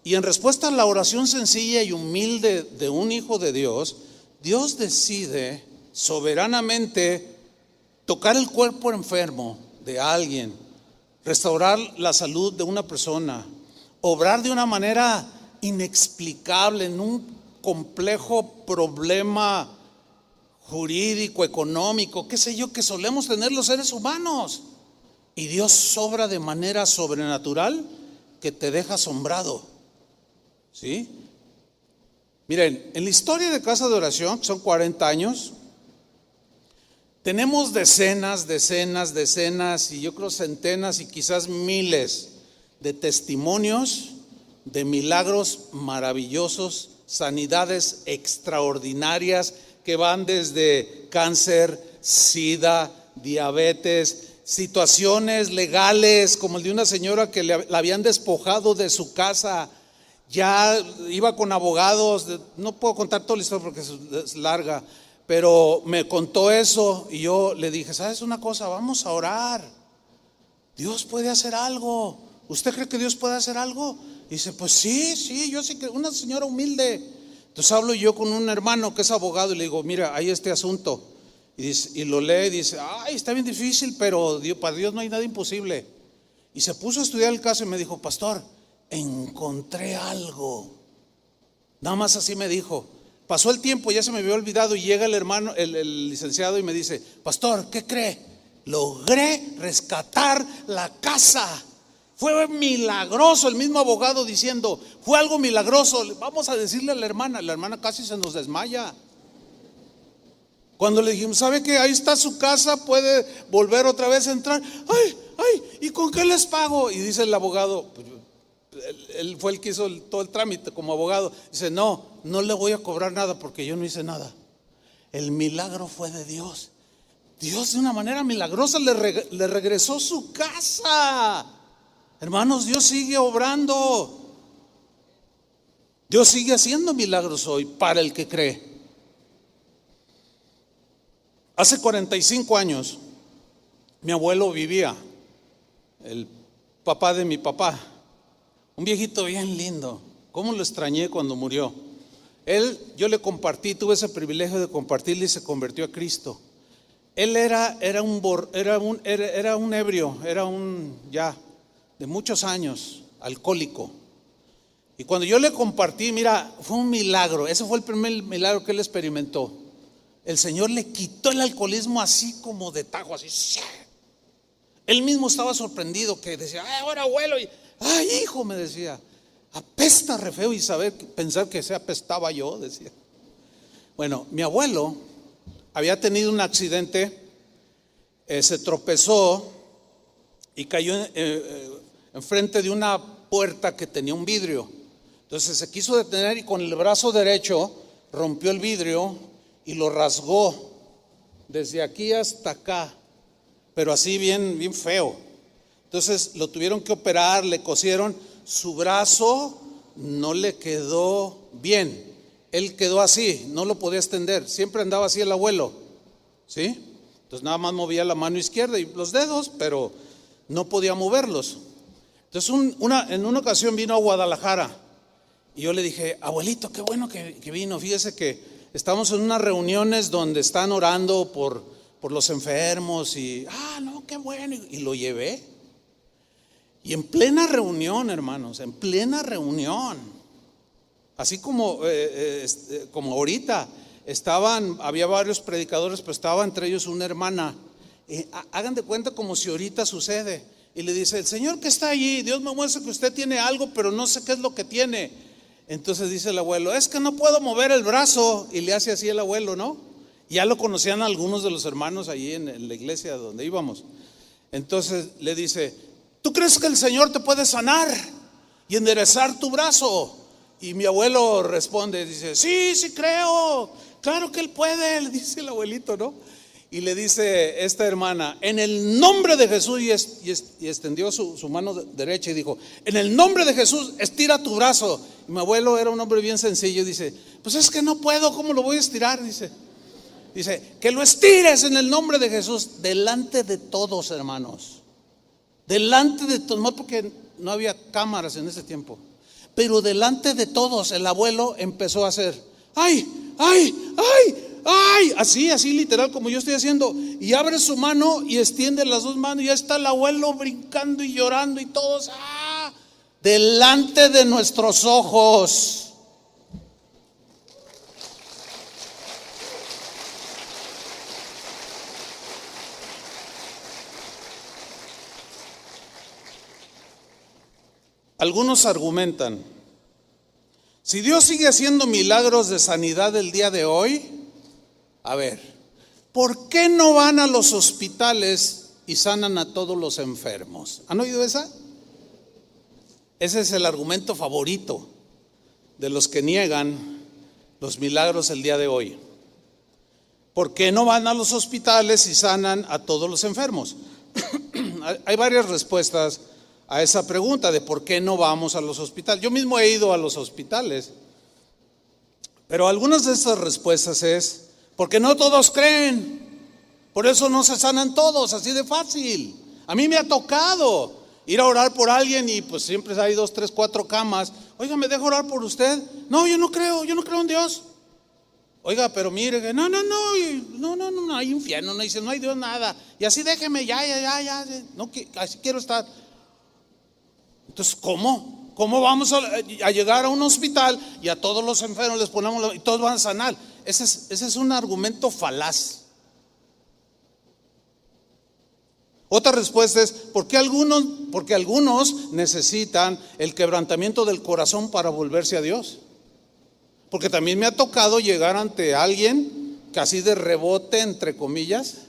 y en respuesta a la oración sencilla y humilde de un hijo de Dios, Dios decide soberanamente tocar el cuerpo enfermo de alguien, restaurar la salud de una persona, obrar de una manera inexplicable en un complejo problema jurídico, económico, qué sé yo, que solemos tener los seres humanos. Y Dios obra de manera sobrenatural que te deja asombrado. ¿Sí? Miren, en la historia de Casa de Oración, que son 40 años, tenemos decenas, y yo creo centenas y quizás miles de testimonios de milagros maravillosos, sanidades extraordinarias que van desde cáncer, sida, diabetes, situaciones legales como el de una señora que la habían despojado de su casa. Ya iba con abogados, no puedo contar toda la historia porque es larga, pero me contó eso y yo le dije, ¿sabes una cosa? Vamos a orar. Dios puede hacer algo. ¿Usted cree que Dios puede hacer algo? Y dice, pues sí, yo sí que una señora humilde. Entonces hablo yo con un hermano que es abogado y le digo, mira, hay este asunto. Y lo lee y dice, ay, está bien difícil, pero para Dios no hay nada imposible. Y se puso a estudiar el caso y me dijo, pastor, encontré algo. Nada más así me dijo. Pasó el tiempo, ya se me había olvidado y llega el hermano, el licenciado y me dice, pastor, ¿qué cree? Logré rescatar la casa. Fue milagroso. El mismo abogado diciendo, fue algo milagroso. Vamos a decirle a la hermana casi se nos desmaya. Cuando le dijimos, ¿sabe qué? Ahí está su casa, puede volver otra vez a entrar. Ay, ¿y con qué les pago? Y dice el abogado, pues, él fue el que hizo todo el trámite como abogado. Dice, no le voy a cobrar nada porque yo no hice nada. El milagro fue de Dios. Dios de una manera milagrosa le regresó su casa. Hermanos, Dios sigue obrando. Dios sigue haciendo milagros hoy para el que cree. Hace 45 años, mi abuelo vivía, el papá de mi papá, un viejito bien lindo. ¿Cómo lo extrañé cuando murió? Yo le compartí, tuve ese privilegio de compartirle y se convirtió a Cristo. Él era un ebrio, era un ya de muchos años, alcohólico. Y cuando yo le compartí, mira, fue un milagro. Ese fue el primer milagro que él experimentó. El Señor le quitó el alcoholismo así como de tajo, así. Él mismo estaba sorprendido, que decía, ay, ahora abuelo, ay, hijo, me decía, apesta re feo, y pensar que se apestaba yo, decía. Bueno, mi abuelo había tenido un accidente, se tropezó y cayó enfrente de una puerta que tenía un vidrio. Entonces se quiso detener y con el brazo derecho rompió el vidrio y lo rasgó desde aquí hasta acá, pero así bien feo. Entonces lo tuvieron que operar, le cosieron. Su brazo no le quedó bien, él quedó así, no lo podía extender, siempre andaba así el abuelo, ¿sí? Entonces nada más movía la mano izquierda y los dedos, pero no podía moverlos. Entonces en una ocasión vino a Guadalajara y yo le dije, abuelito, qué bueno que vino. Fíjese que estamos en unas reuniones donde están orando por los enfermos y, no, qué bueno. Y lo llevé. Y en plena reunión, hermanos, en plena reunión, así como ahorita, había varios predicadores, pero estaba entre ellos una hermana. Hagan de cuenta como si ahorita sucede. Y le dice, el Señor que está allí, Dios me muestra que usted tiene algo, pero no sé qué es lo que tiene. Entonces dice el abuelo, es que no puedo mover el brazo. Y le hace así el abuelo, ¿no? Ya lo conocían algunos de los hermanos allí en la iglesia donde íbamos. Entonces le dice, ¿tú crees que el Señor te puede sanar y enderezar tu brazo? Y mi abuelo responde, dice, sí creo, claro que Él puede, le dice el abuelito, ¿no? Y le dice esta hermana, en el nombre de Jesús, y extendió su mano derecha y dijo, en el nombre de Jesús, estira tu brazo. Y mi abuelo era un hombre bien sencillo, dice, pues es que no puedo, ¿cómo lo voy a estirar? Dice, que lo estires en el nombre de Jesús, delante de todos, hermanos. Delante de todos, no porque no había cámaras en ese tiempo, pero delante de todos el abuelo empezó a hacer, ay, así literal como yo estoy haciendo, y abre su mano y extiende las dos manos y ya está el abuelo brincando y llorando y todos, delante de nuestros ojos. Algunos argumentan, si Dios sigue haciendo milagros de sanidad el día de hoy, a ver, ¿por qué no van a los hospitales y sanan a todos los enfermos? ¿Han oído esa? Ese es el argumento favorito de los que niegan los milagros el día de hoy. ¿Por qué no van a los hospitales y sanan a todos los enfermos? Hay varias respuestas a esa pregunta de por qué no vamos a los hospitales. Yo mismo he ido a los hospitales, pero algunas de estas respuestas es porque no todos creen, por eso no se sanan todos, así de fácil. A mí me ha tocado ir a orar por alguien y pues siempre hay 2, 3, 4 camas. Oiga, ¿me dejo orar por usted? No, yo no creo en Dios. Oiga, pero mire, no, hay infierno, no dice, no hay Dios, nada. Y así déjeme, ya, no, así quiero estar. Entonces, ¿cómo vamos a llegar a un hospital y a todos los enfermos les ponemos y todos van a sanar? Ese es un argumento falaz. Otra respuesta es porque algunos necesitan el quebrantamiento del corazón para volverse a Dios. Porque también me ha tocado llegar ante alguien casi de rebote, entre comillas,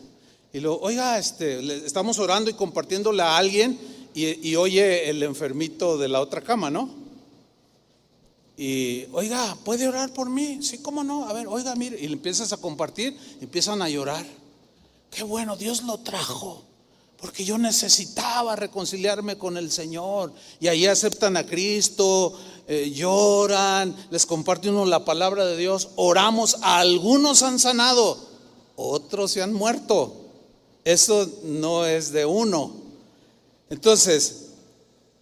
y luego, oiga, estamos orando y compartiéndole a alguien y oye el enfermito de la otra cama, ¿no? Y, oiga, ¿puede orar por mí? Sí, ¿cómo no? A ver, oiga, mire, y le empiezas a compartir, empiezan a llorar. qué bueno, Dios lo trajo, porque yo necesitaba reconciliarme con el Señor. Y ahí aceptan a Cristo, lloran, les comparte uno la palabra de Dios, oramos, algunos han sanado, otros se han muerto. Eso no es de uno. Entonces,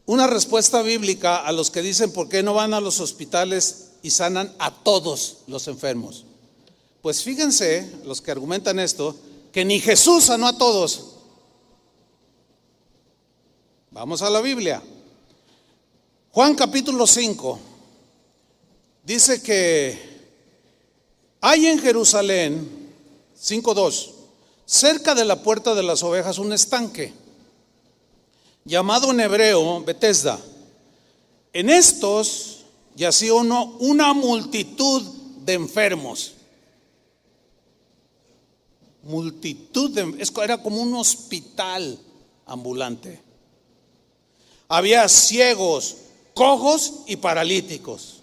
una respuesta bíblica a los que dicen ¿por qué no van a los hospitales y sanan a todos los enfermos? Pues fíjense, los que argumentan esto, que ni Jesús sanó a todos. Vamos a la Biblia. Juan capítulo 5 dice que hay en Jerusalén, 5:2, cerca de la puerta de las ovejas, un estanque llamado en hebreo Betesda. En estos yacía una multitud de enfermos. Era como un hospital ambulante. Había ciegos, cojos y paralíticos.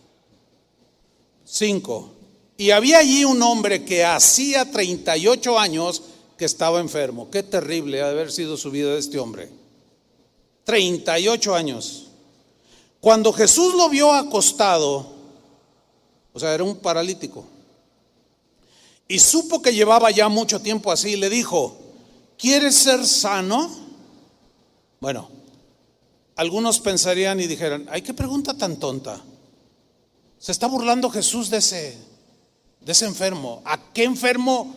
5. Y había allí un hombre que hacía 38 años que estaba enfermo. Qué terrible ha de haber sido su vida de este hombre. 38 años. Cuando Jesús lo vio acostado, o sea, era un paralítico, y supo que llevaba ya mucho tiempo así, le dijo: ¿quieres ser sano? Bueno, algunos pensarían y dijeran: ay, qué pregunta tan tonta. Se está burlando Jesús de ese enfermo. ¿A qué enfermo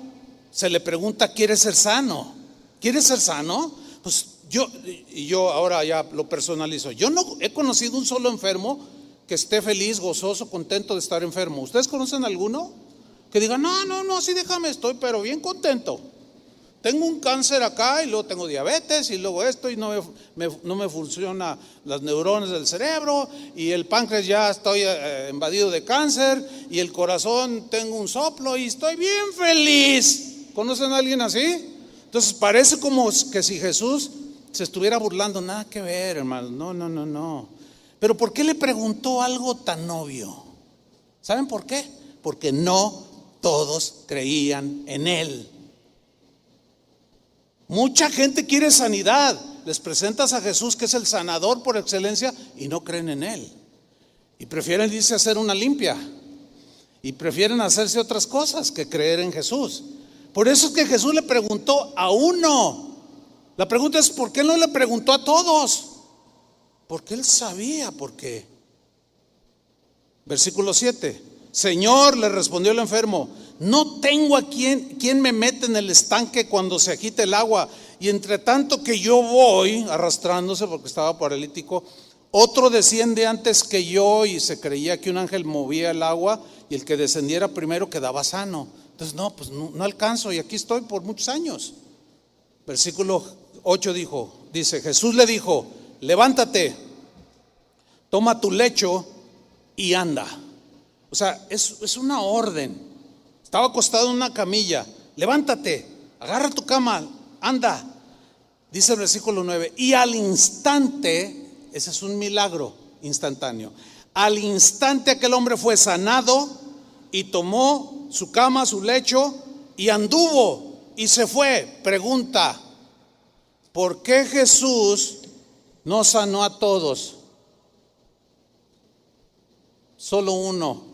se le pregunta ¿quieres ser sano? ¿Quieres ser sano? Pues yo ahora ya lo personalizo. Yo no he conocido un solo enfermo que esté feliz, gozoso, contento de estar enfermo. ¿Ustedes conocen alguno? Que digan: no, así déjame, estoy pero bien contento. Tengo un cáncer acá y luego tengo diabetes y luego esto y no me funcionan las neuronas del cerebro y el páncreas ya estoy invadido de cáncer y el corazón tengo un soplo y estoy bien feliz. ¿Conocen a alguien así? Entonces parece como que si Jesús se estuviera burlando. Nada que ver, hermanos, no. Pero ¿por qué le preguntó algo tan obvio? ¿Saben por qué? Porque no todos creían en él. Mucha gente quiere sanidad. Les presentas a Jesús, que es el sanador por excelencia, y no creen en él. Y prefieren irse a hacer una limpia. Y prefieren hacerse otras cosas que creer en Jesús. Por eso es que Jesús le preguntó a uno. La pregunta es: ¿por qué no le preguntó a todos? Porque él sabía por qué. Versículo 7. Señor, le respondió el enfermo, no tengo a quien me mete en el estanque cuando se agite el agua. Y entre tanto que yo voy arrastrándose, porque estaba paralítico, otro desciende antes que yo, y se creía que un ángel movía el agua y el que descendiera primero quedaba sano. Entonces no alcanzo y aquí estoy por muchos años. Versículo 8 dice, Jesús le dijo: levántate, toma tu lecho y anda. O sea, es una orden. Estaba acostado en una camilla. Levántate, agarra tu cama, anda. Dice el versículo 9, y al instante, ese es un milagro instantáneo, al instante aquel hombre fue sanado y tomó su cama, su lecho, y anduvo y se fue. Pregunta: ¿por qué Jesús no sanó a todos? Solo uno.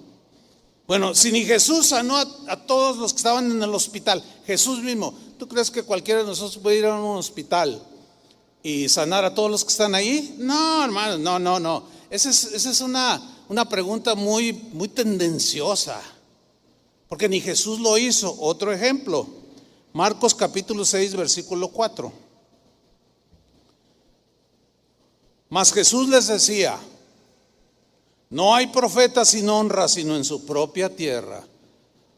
Bueno, si ni Jesús sanó a todos los que estaban en el hospital, Jesús mismo, ¿tú crees que cualquiera de nosotros puede ir a un hospital y sanar a todos los que están ahí? No, hermanos, no. Esa es una pregunta muy tendenciosa, porque ni Jesús lo hizo. Otro ejemplo, Marcos capítulo 6, versículo 4. Mas Jesús les decía: no hay profeta sin honra, sino en su propia tierra.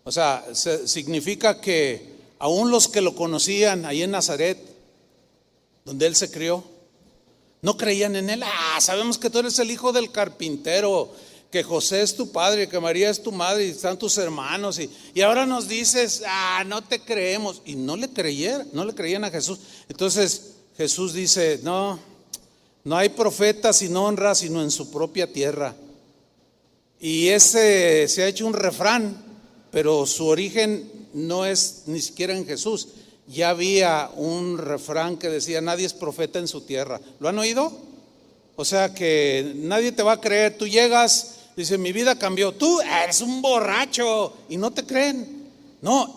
O sea, significa que aún los que lo conocían ahí en Nazaret, donde él se crió, no creían en él. Sabemos que tú eres el hijo del carpintero, que José es tu padre, que María es tu madre y están tus hermanos, y ahora nos dices, no te creemos. Y no le creían a Jesús. Entonces Jesús dice: no hay profeta sin honra, sino en su propia tierra. Y se ha hecho un refrán, pero su origen no es ni siquiera en Jesús, ya había un refrán que decía: nadie es profeta en su tierra. ¿Lo han oído? O sea que nadie te va a creer. Tú llegas, dice: mi vida cambió. Tú eres un borracho, y no te creen. No,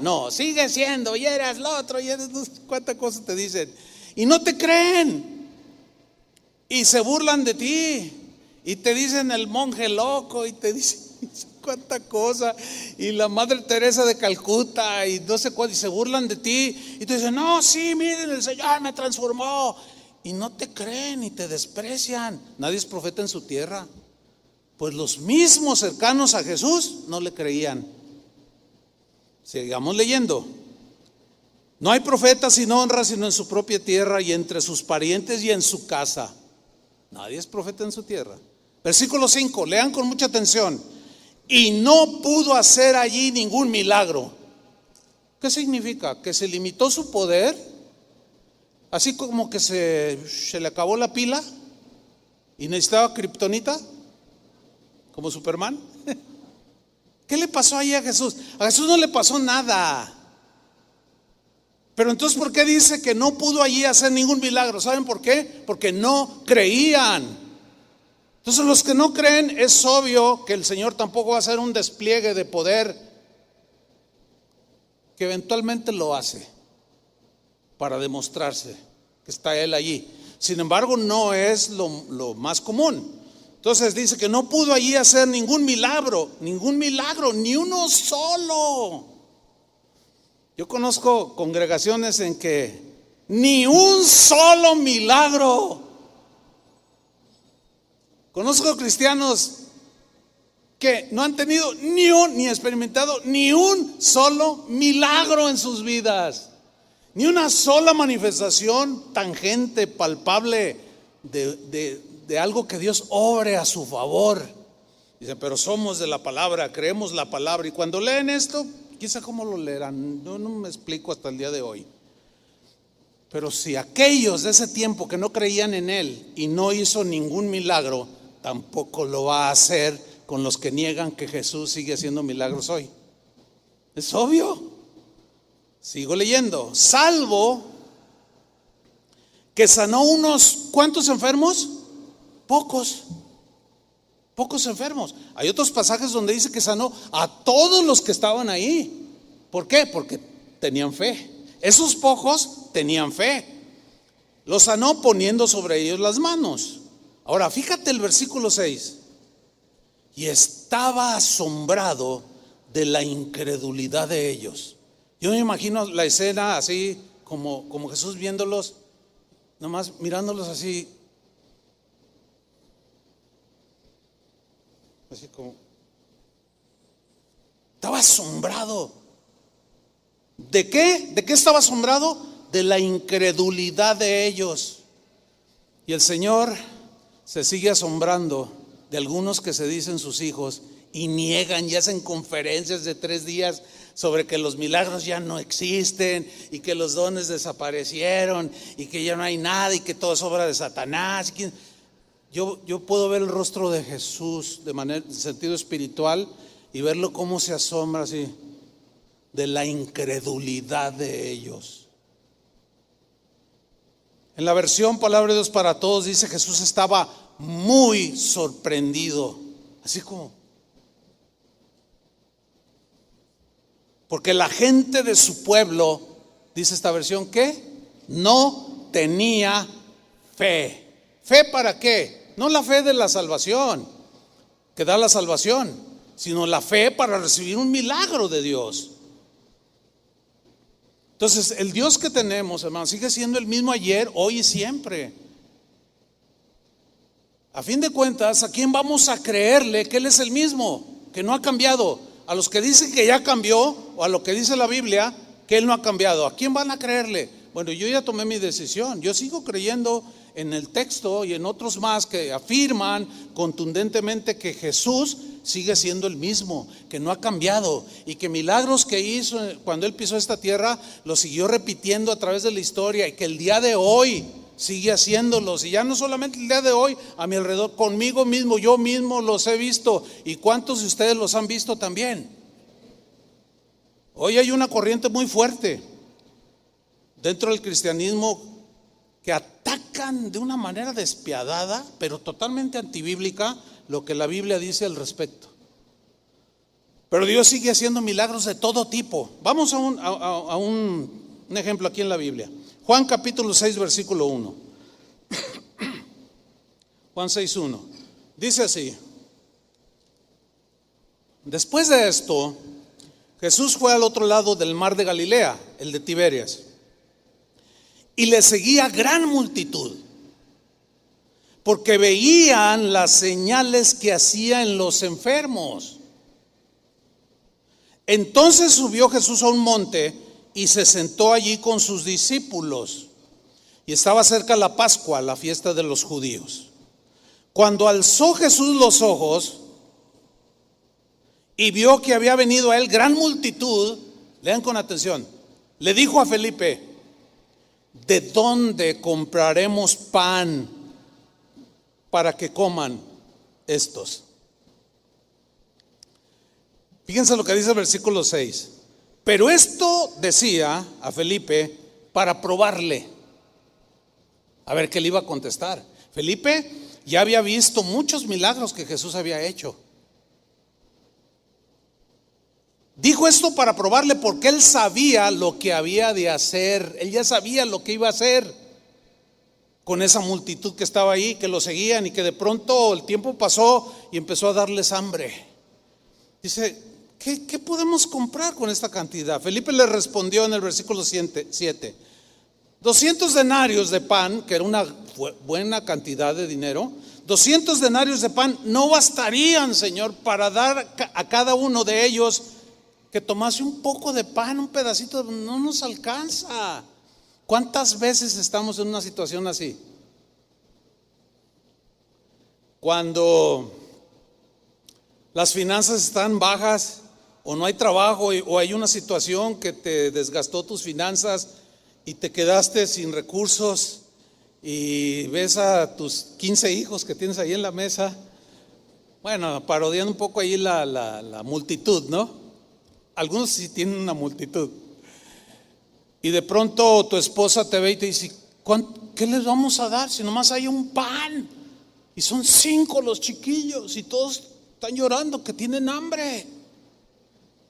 no, sigue siendo, y eras lo otro, y eres, cuántas cosas te dicen, y no te creen, y se burlan de ti, y te dicen el monje loco, y te dicen cuánta cosa, y la Madre Teresa de Calcuta, y no sé cuál, y se burlan de ti, y te dicen: no, sí, miren, el Señor me transformó, y no te creen y te desprecian. Nadie es profeta en su tierra. Pues los mismos cercanos a Jesús no le creían. Sigamos leyendo. No hay profeta sin honra sino en su propia tierra y entre sus parientes y en su casa. Nadie es profeta en su tierra. Versículo 5, lean con mucha atención. Y no pudo hacer allí ningún milagro. ¿Qué significa? Que se limitó su poder, así como que se le acabó la pila y necesitaba kriptonita, como Superman. ¿Qué le pasó ahí a Jesús? A Jesús no le pasó nada. Pero entonces, ¿por qué dice que no pudo allí hacer ningún milagro? ¿Saben por qué? Porque no creían. Entonces, los que no creen, es obvio que el Señor tampoco va a hacer un despliegue de poder, que eventualmente lo hace para demostrarse que está Él allí. Sin embargo, no es lo más común. Entonces dice que no pudo allí hacer ningún milagro, ni uno solo. Yo conozco congregaciones en que ni un solo milagro. Conozco cristianos que no han tenido ni experimentado ni un solo milagro en sus vidas, ni una sola manifestación tangente, palpable de algo que Dios obre a su favor. Dicen: pero somos de la palabra, creemos la palabra. Y cuando leen esto, quizá cómo lo leerán, no me explico hasta el día de hoy. Pero si aquellos de ese tiempo que no creían en Él y no hizo ningún milagro, tampoco lo va a hacer con los que niegan que Jesús sigue haciendo milagros hoy. Es obvio. Sigo leyendo. Salvo que sanó unos, ¿cuántos enfermos? Pocos enfermos. Hay otros pasajes donde dice que sanó a todos los que estaban ahí. ¿Por qué? Porque tenían fe. Esos pocos tenían fe. Los sanó poniendo sobre ellos las manos. Ahora, fíjate el versículo 6. Y estaba asombrado de la incredulidad de ellos. Yo me imagino la escena así, como Jesús viéndolos, nomás mirándolos así como estaba asombrado. ¿De qué? ¿De qué estaba asombrado? De la incredulidad de ellos. Y el Señor se sigue asombrando de algunos que se dicen sus hijos y niegan y hacen conferencias de 3 días sobre que los milagros ya no existen y que los dones desaparecieron y que ya no hay nada y que todo es obra de Satanás. Yo puedo ver el rostro de Jesús en sentido espiritual y verlo cómo se asombra así de la incredulidad de ellos. En la versión Palabra de Dios para Todos dice: Jesús estaba muy sorprendido, así como, porque la gente de su pueblo, dice esta versión, que no tenía fe. ¿Fe para qué? No la fe de la salvación, que da la salvación, sino la fe para recibir un milagro de Dios. Entonces, el Dios que tenemos, hermanos, sigue siendo el mismo ayer, hoy y siempre. A fin de cuentas, ¿a quién vamos a creerle que Él es el mismo, que no ha cambiado? A los que dicen que ya cambió, o a lo que dice la Biblia, que Él no ha cambiado. ¿A quién van a creerle? Bueno, yo ya tomé mi decisión. Yo sigo creyendo en el texto y en otros más que afirman contundentemente que Jesús sigue siendo el mismo, que no ha cambiado y que milagros que hizo cuando Él pisó esta tierra los siguió repitiendo a través de la historia y que el día de hoy sigue haciéndolos. Y ya no solamente el día de hoy, a mi alrededor, conmigo mismo, yo mismo los he visto. ¿Y cuántos de ustedes los han visto también? Hoy hay una corriente muy fuerte dentro del cristianismo que atacan de una manera despiadada, pero totalmente antibíblica, lo que la Biblia dice al respecto. Pero Dios sigue haciendo milagros de todo tipo. Vamos a un ejemplo aquí en la Biblia. Juan capítulo 6, versículo 1. Juan 6:1. Dice así: después de esto, Jesús fue al otro lado del mar de Galilea, el de Tiberias, y le seguía gran multitud, porque veían las señales que hacía en los enfermos. Entonces subió Jesús a un monte y se sentó allí con sus discípulos. Y estaba cerca la Pascua, la fiesta de los judíos. Cuando alzó Jesús los ojos y vio que había venido a él gran multitud, lean con atención, le dijo a Felipe: ¿de dónde compraremos pan para que coman estos? Fíjense lo que dice el versículo 6. Pero esto decía a Felipe para probarle, a ver qué le iba a contestar. Felipe ya había visto muchos milagros que Jesús había hecho. Dijo esto para probarle, porque él sabía lo que había de hacer. Él ya sabía lo que iba a hacer con esa multitud que estaba ahí, que lo seguían, y que de pronto el tiempo pasó y empezó a darles hambre. Dice: ¿Qué podemos comprar con esta cantidad? Felipe le respondió en el versículo 7: 200 denarios de pan, que era una buena cantidad de dinero. 200 denarios de pan no bastarían, Señor, para dar a cada uno de ellos que tomase un poco de pan, un pedacito. No nos alcanza. ¿Cuántas veces estamos en una situación así? Cuando las finanzas están bajas, o no hay trabajo, o hay una situación que te desgastó tus finanzas y te quedaste sin recursos, y ves a tus 15 hijos que tienes ahí en la mesa, bueno, parodiando un poco ahí la multitud, ¿no? Algunos sí tienen una multitud. Y de pronto tu esposa te ve y te dice: ¿qué les vamos a dar si nomás hay un pan? Y son 5 los chiquillos y todos están llorando que tienen hambre.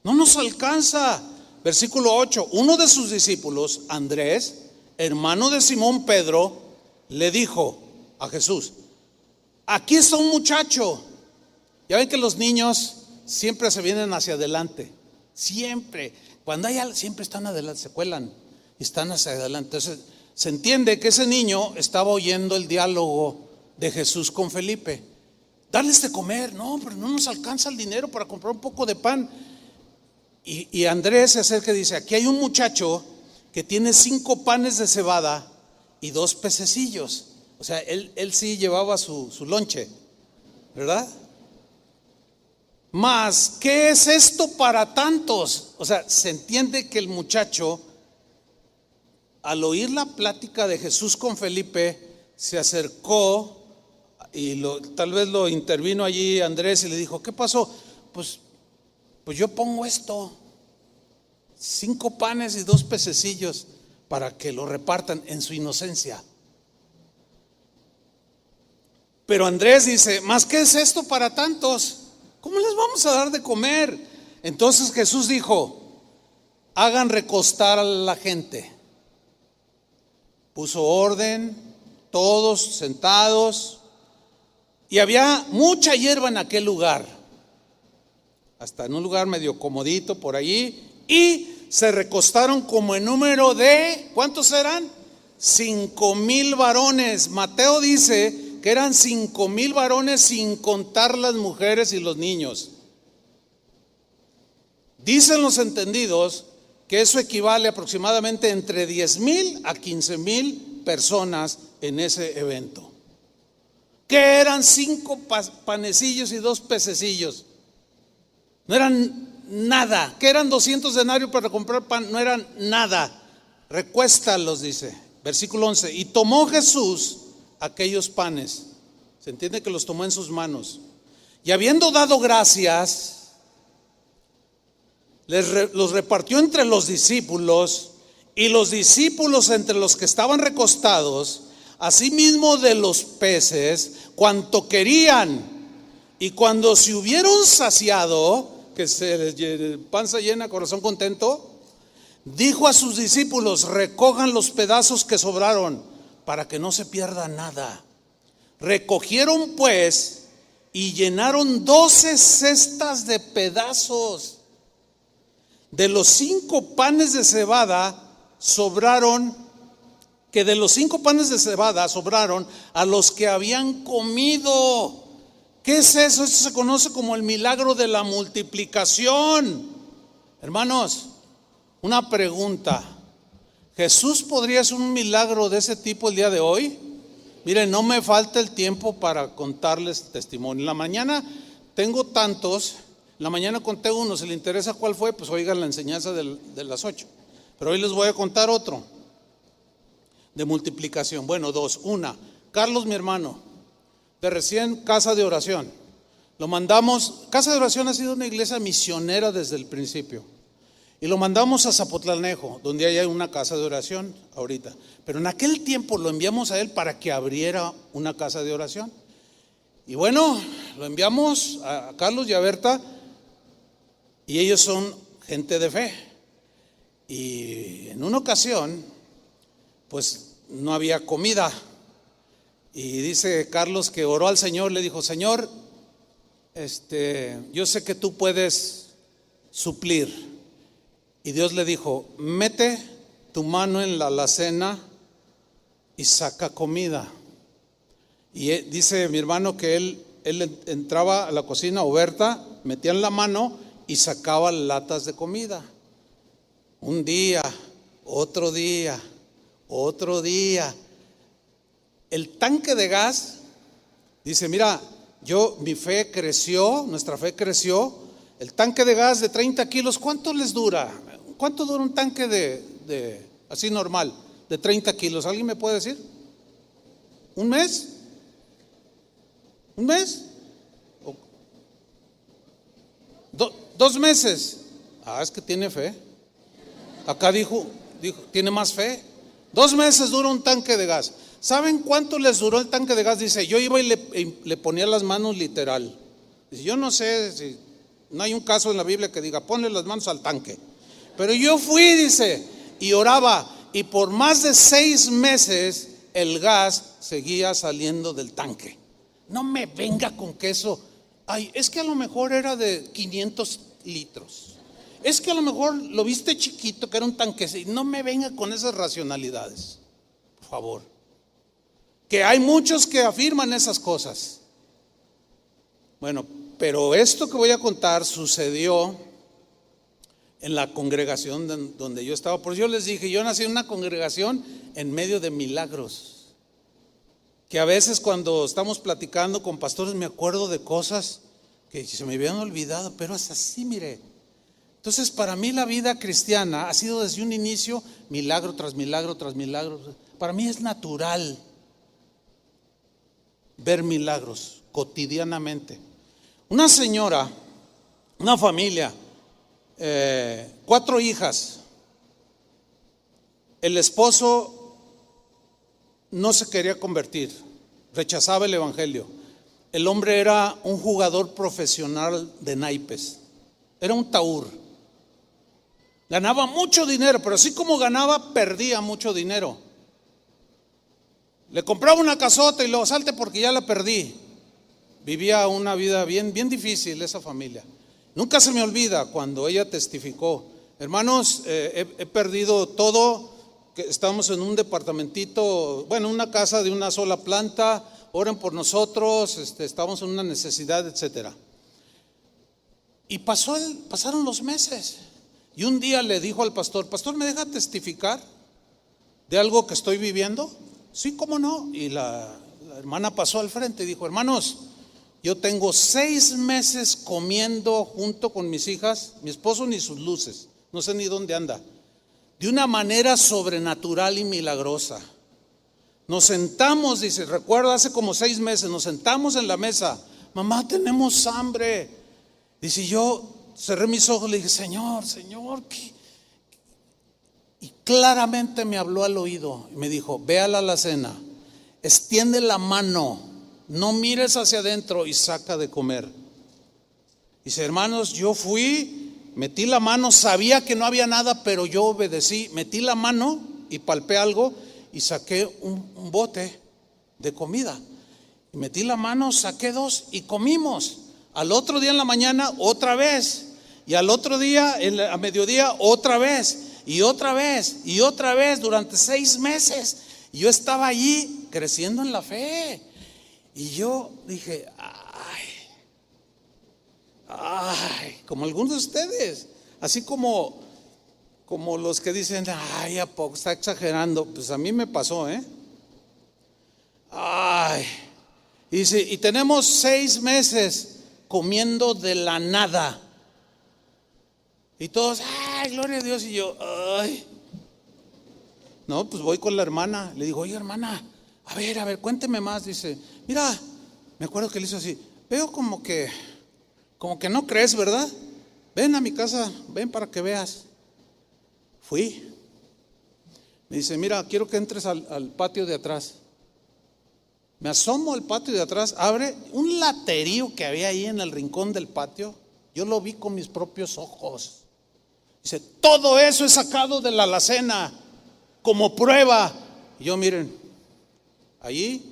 No nos alcanza. Versículo 8. Uno de sus discípulos, Andrés, hermano de Simón Pedro, le dijo a Jesús: aquí está un muchacho. Ya ven que los niños siempre se vienen hacia adelante. Siempre. Cuando hay algo, siempre están adelante, se cuelan y están hacia adelante. Entonces se entiende que ese niño estaba oyendo el diálogo de Jesús con Felipe. Darles de comer. No, pero no nos alcanza el dinero para comprar un poco de pan. Y Andrés se acerca y dice: aquí hay un muchacho que tiene 5 panes de cebada y 2 pececillos. O sea, él sí llevaba su lonche, ¿verdad? Mas, ¿qué es esto para tantos? O sea, se entiende que el muchacho, al oír la plática de Jesús con Felipe, se acercó y tal vez lo intervino allí Andrés y le dijo: ¿qué pasó? Pues yo pongo esto, 5 panes y 2 pececillos, para que lo repartan, en su inocencia. Pero Andrés dice: ¿más qué es esto para tantos? ¿Cómo les vamos a dar de comer? Entonces Jesús dijo: hagan recostar a la gente. Puso orden, todos sentados, y había mucha hierba en aquel lugar, hasta en un lugar medio comodito por allí, y se recostaron como en número de, ¿cuántos eran? 5,000 varones. Mateo dice que eran 5,000 varones, sin contar las mujeres y los niños. Dicen los entendidos que eso equivale aproximadamente entre 10,000 a 15,000 personas en ese evento. Que eran 5 panecillos y 2 pececillos. No eran nada. Que eran 200 denarios para comprar pan. No eran nada. Recuéstalos, dice. Versículo 11. Y tomó Jesús aquellos panes. Se entiende que los tomó en sus manos. Y habiendo dado gracias, los repartió entre los discípulos, Y los discípulos entre los que estaban recostados, asimismo de los peces, cuanto querían. Y cuando se hubieron saciado, que panza llena, corazón contento, dijo a sus discípulos: recojan los pedazos que sobraron, para que no se pierda nada. Recogieron pues y llenaron 12 cestas de pedazos. De los 5 panes de cebada sobraron, que de los 5 panes de cebada sobraron a los que habían comido. ¿Qué es eso? Esto se conoce como el milagro de la multiplicación. Hermanos, una pregunta: ¿Jesús podría hacer un milagro de ese tipo el día de hoy? Miren, no me falta el tiempo para contarles testimonio. En la mañana tengo tantos, en la mañana conté uno. Si le interesa cuál fue, pues oigan la enseñanza de las 8. Pero hoy les voy a contar otro de multiplicación. Bueno, 2. Una, Carlos, mi hermano, de recién casa de oración. Lo mandamos. Casa de oración ha sido una iglesia misionera desde el principio. Y lo mandamos a Zapotlanejo, donde hay una casa de oración ahorita. Pero en aquel tiempo lo enviamos a él para que abriera una casa de oración. Y bueno, lo enviamos a Carlos y a Berta, y ellos son gente de fe. Y en una ocasión, pues no había comida. Y dice Carlos que oró al Señor, le dijo: Señor, yo sé que tú puedes suplir. Y Dios le dijo: mete tu mano en la alacena y saca comida. Y dice mi hermano que él entraba a la cocina, o Berta, metían la mano y sacaba latas de comida. Un día, otro día, otro día. El tanque de gas, dice: mira, mi fe creció, nuestra fe creció. El tanque de gas de 30 kilos, ¿cuánto les dura? ¿Cuánto dura un tanque de así normal, de 30 kilos? ¿Alguien me puede decir? ¿Un mes? ¿Un mes? 2 meses. Es que tiene fe. Acá dijo, tiene más fe. 2 meses dura un tanque de gas. ¿Saben cuánto les duró el tanque de gas? Dice: yo iba y le ponía las manos literal. Dice: yo no sé si no hay un caso en la Biblia que diga ponle las manos al tanque. Pero yo fui, dice, y oraba, y por más de 6 meses el gas seguía saliendo del tanque. No me venga con que eso, es que a lo mejor era de 500 litros. Es que a lo mejor lo viste chiquito, que era un tanque. No me venga con esas racionalidades, por favor. Que hay muchos que afirman esas cosas. Bueno, pero esto que voy a contar sucedió en la congregación donde yo estaba. Por eso yo les dije, yo nací en una congregación en medio de milagros. Que a veces cuando estamos platicando con pastores me acuerdo de cosas que se me habían olvidado, pero es así, mire. Entonces, para mí la vida cristiana ha sido desde un inicio milagro tras milagro tras milagro. Para mí es natural ver milagros cotidianamente. Una señora, una familia, 4 hijas. El esposo no se quería convertir, rechazaba el evangelio. El hombre era un jugador profesional de naipes, era un taur. Ganaba mucho dinero, pero así como ganaba, perdía mucho dinero. Le compraba una casota y luego salte porque ya la perdí. Vivía una vida bien difícil esa familia. Nunca se me olvida cuando ella testificó: hermanos, he perdido todo, que estamos en un departamentito, bueno, una casa de una sola planta, oren por nosotros, estamos en una necesidad, etcétera. Y pasaron los meses. Y un día le dijo al pastor: pastor, ¿me deja testificar de algo que estoy viviendo? Sí, ¿cómo no? Y la hermana pasó al frente y dijo: hermanos, yo tengo 6 meses comiendo junto con mis hijas, mi esposo ni sus luces, no sé ni dónde anda, de una manera sobrenatural y milagrosa. Nos sentamos, dice, recuerdo hace como 6 meses, nos sentamos en la mesa: mamá, tenemos hambre. Dice, yo cerré mis ojos, le dije: Señor, ¿qué? Y claramente me habló al oído y me dijo: ve a la alacena, extiende la mano, no mires hacia adentro y saca de comer. Dice, hermanos, yo fui, metí la mano, sabía que no había nada, pero yo obedecí, metí la mano y palpé algo y saqué un bote de comida. Y metí la mano, saqué 2 y comimos. Al otro día en la mañana otra vez, y al otro día a mediodía otra vez, y otra vez, y otra vez durante 6 meses. Y yo estaba allí creciendo en la fe. Y yo dije, como algunos de ustedes, así como los que dicen, ay, ¿a poco está exagerando? Pues a mí me pasó, y tenemos 6 meses comiendo de la nada. Y todos, ay, gloria a Dios. Y yo, no, pues voy con la hermana. Le digo, oye, hermana, a ver, cuénteme más. Dice, mira, me acuerdo que le hizo así, veo como que no crees, ¿verdad? Ven a mi casa, ven para que veas. Fui. Me dice, mira, quiero que entres al patio de atrás. Me asomo al patio de atrás, abre un laterío que había ahí en el rincón del patio. Yo lo vi con mis propios ojos. Dice, todo eso es sacado de la alacena como prueba. Y yo, miren, allí,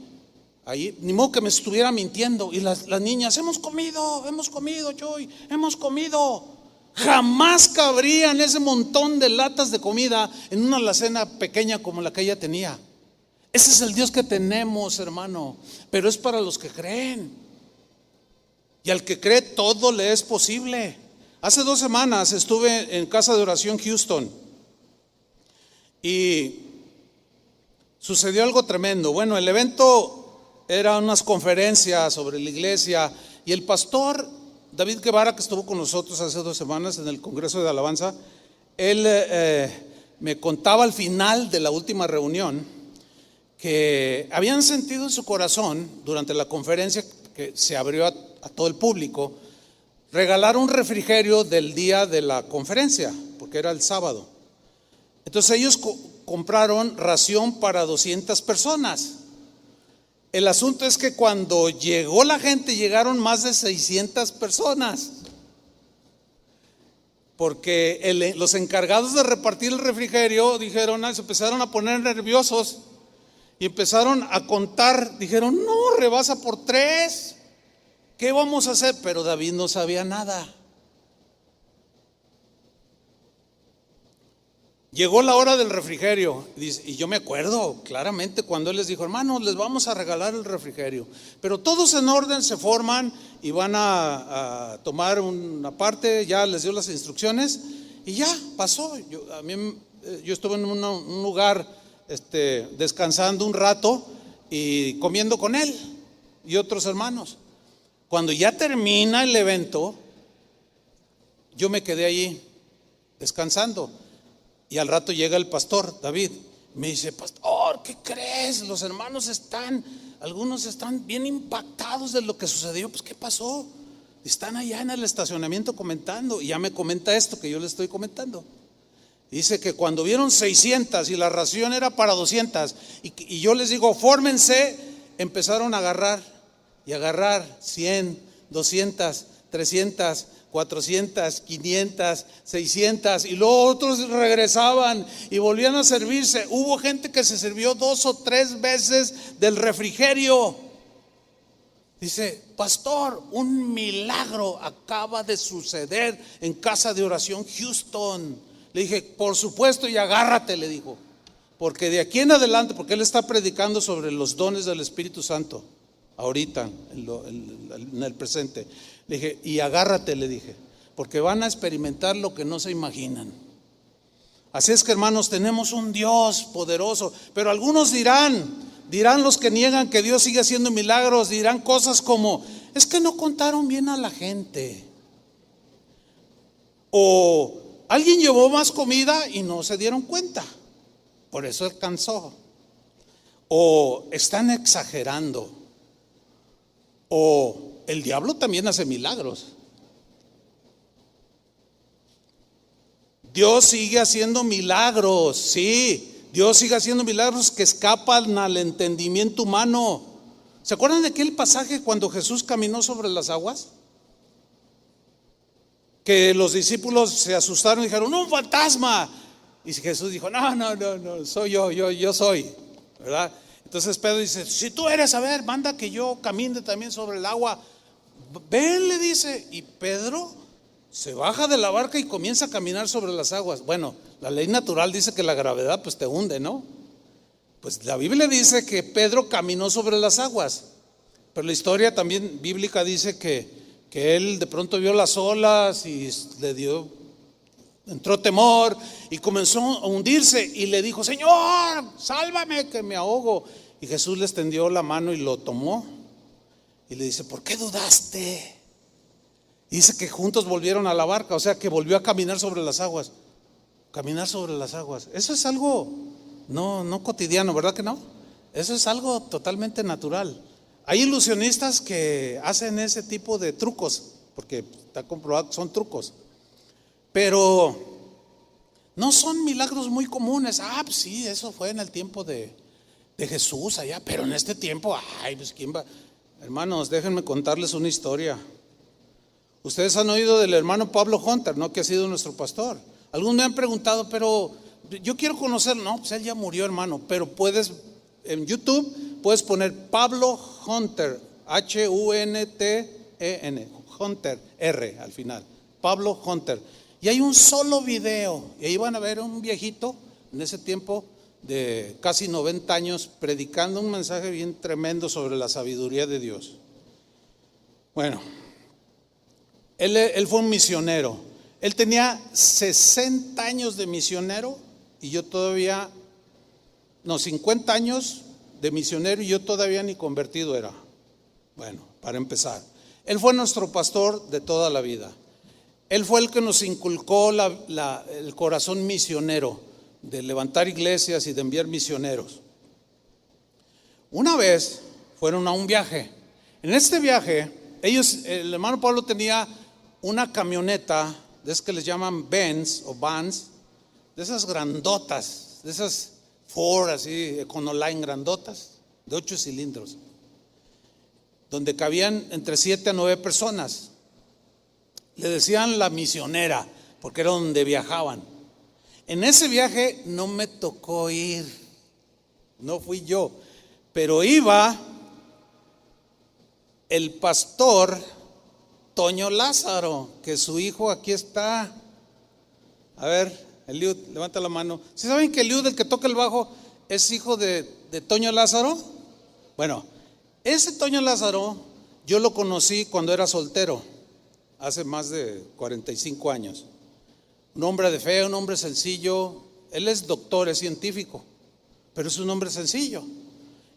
ni modo que me estuviera mintiendo. Y las niñas, hemos comido, Joy, hemos comido. Jamás cabrían ese montón de latas de comida en una alacena pequeña como la que ella tenía. Ese es el Dios que tenemos, hermano, pero es para los que creen. Y al que cree todo le es posible. Hace 2 semanas estuve en Casa de Oración Houston y sucedió algo tremendo. Bueno, el evento era unas conferencias sobre la iglesia y el pastor David Guevara, que estuvo con nosotros hace 2 semanas en el Congreso de Alabanza, él me contaba al final de la última reunión que habían sentido en su corazón durante la conferencia que se abrió a todo el público, regalar un refrigerio del día de la conferencia, porque era el sábado. Entonces ellos compraron ración para 200 personas. El asunto es que cuando llegó la gente, llegaron más de 600 personas, porque los encargados de repartir el refrigerio dijeron, se empezaron a poner nerviosos y empezaron a contar. Dijeron, no, rebasa por 3. ¿Qué vamos a hacer? Pero David no sabía nada. Llegó la hora del refrigerio y yo me acuerdo claramente cuando él les dijo, hermanos, les vamos a regalar el refrigerio, pero todos en orden se forman y van a tomar una parte. Ya les dio las instrucciones y ya pasó. Yo estuve en un lugar descansando un rato y comiendo con él y otros hermanos. Cuando ya termina el evento, yo me quedé allí descansando. Y al rato llega el pastor David, me dice, pastor, ¿qué crees? Los hermanos algunos están bien impactados de lo que sucedió. Pues, ¿qué pasó? Están allá en el estacionamiento comentando. Y ya me comenta esto que yo le estoy comentando. Dice que cuando vieron 600 y la ración era para 200, y yo les digo, fórmense, empezaron a agarrar 100, 200, 300, 400, 500, 600, y luego otros regresaban y volvían a servirse. Hubo gente que se sirvió 2 o 3 veces del refrigerio. Dice, pastor, un milagro acaba de suceder en Casa de Oración Houston. Le dije, por supuesto, y agárrate, le dijo, porque de aquí en adelante, porque él está predicando sobre los dones del Espíritu Santo ahorita, en el presente. Le dije, y agárrate, le dije, porque van a experimentar lo que no se imaginan. Así es que, hermanos, tenemos un Dios poderoso, pero algunos dirán los que niegan que Dios sigue haciendo milagros, dirán cosas como, es que no contaron bien a la gente, o alguien llevó más comida y no se dieron cuenta, por eso alcanzó, o están exagerando, o el diablo también hace milagros. Dios sigue haciendo milagros, sí, Dios sigue haciendo milagros que escapan al entendimiento humano. ¿Se acuerdan de aquel pasaje cuando Jesús caminó sobre las aguas? Que los discípulos se asustaron y dijeron, ¡un fantasma! Y Jesús dijo, no, soy yo soy, ¿verdad? Entonces Pedro dice, si tú eres, a ver, manda que yo camine también sobre el agua. Ven, le dice, y Pedro se baja de la barca y comienza a caminar sobre las aguas. Bueno, la ley natural dice que la gravedad pues te hunde, ¿no? Pues la Biblia dice que Pedro caminó sobre las aguas, pero la historia también bíblica dice que él de pronto vio las olas y entró temor y comenzó a hundirse y le dijo, Señor, sálvame que me ahogo. Y Jesús le extendió la mano y lo tomó y le dice, ¿por qué dudaste? Y dice que juntos volvieron a la barca, o sea que volvió a caminar sobre las aguas. Caminar sobre las aguas, eso es algo no cotidiano, ¿verdad que no? Eso es algo totalmente natural. Hay ilusionistas que hacen ese tipo de trucos, porque está comprobado que son trucos, pero no son milagros muy comunes. Pues sí, eso fue en el tiempo de Jesús allá, pero en este tiempo, pues ¿quién va? Hermanos, déjenme contarles una historia. Ustedes han oído del hermano Pablo Hunter, ¿no? Que ha sido nuestro pastor. Algunos me han preguntado, pero yo quiero conocerlo. No, pues él ya murió, hermano, pero en YouTube puedes poner Pablo Hunter, Hunten, Hunter, R al final, Pablo Hunter. Y hay un solo video, y ahí van a ver un viejito en ese tiempo de casi 90 años predicando un mensaje bien tremendo sobre la sabiduría de Dios. Bueno, él fue un misionero. Él tenía 60 años de misionero y yo todavía, 50 años de misionero y yo todavía ni convertido era. Bueno, para empezar, él fue nuestro pastor de toda la vida. Él fue el que nos inculcó el corazón misionero, de levantar iglesias y de enviar misioneros. Una vez fueron a un viaje. En este viaje, el hermano Pablo tenía una camioneta, de esas que les llaman Benz o Vans, de esas grandotas, de esas Ford así, Econoline grandotas, de 8 cilindros, donde cabían entre 7 a 9 personas. Le decían la misionera, porque era donde viajaban. En ese viaje no me tocó ir, no fui yo, pero iba el pastor Toño Lázaro, que su hijo aquí está. A ver, Eliud, levanta la mano. ¿Sí saben que Eliud, el que toca el bajo, es hijo de Toño Lázaro? Bueno, ese Toño Lázaro yo lo conocí cuando era soltero, hace más de 45 años. Un hombre de fe, un hombre sencillo. Él es doctor, es científico, pero es un hombre sencillo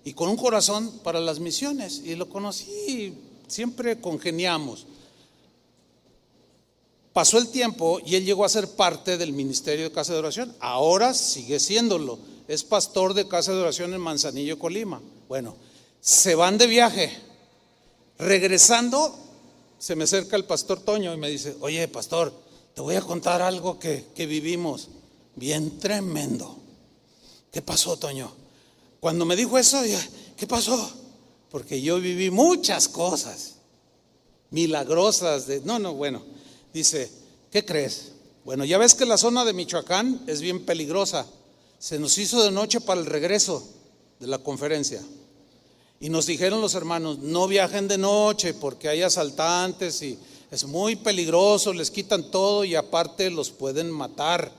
y con un corazón para las misiones. Y lo conocí y siempre congeniamos. Pasó el tiempo y él llegó a ser parte del ministerio de Casa de Oración. Ahora sigue siéndolo. Es pastor de Casa de Oración en Manzanillo, Colima. Bueno, se van de viaje. Regresando, se me acerca el pastor Toño y me dice, oye, pastor, te voy a contar algo que vivimos bien tremendo. ¿Qué pasó, Toño? Cuando me dijo eso, dije, ¿qué pasó? Porque yo viví muchas cosas milagrosas. Bueno, dice, ¿qué crees? Bueno, ya ves que la zona de Michoacán es bien peligrosa. Se nos hizo de noche para el regreso de la conferencia. Y nos dijeron los hermanos, no viajen de noche porque hay asaltantes y es muy peligroso, les quitan todo y aparte los pueden matar.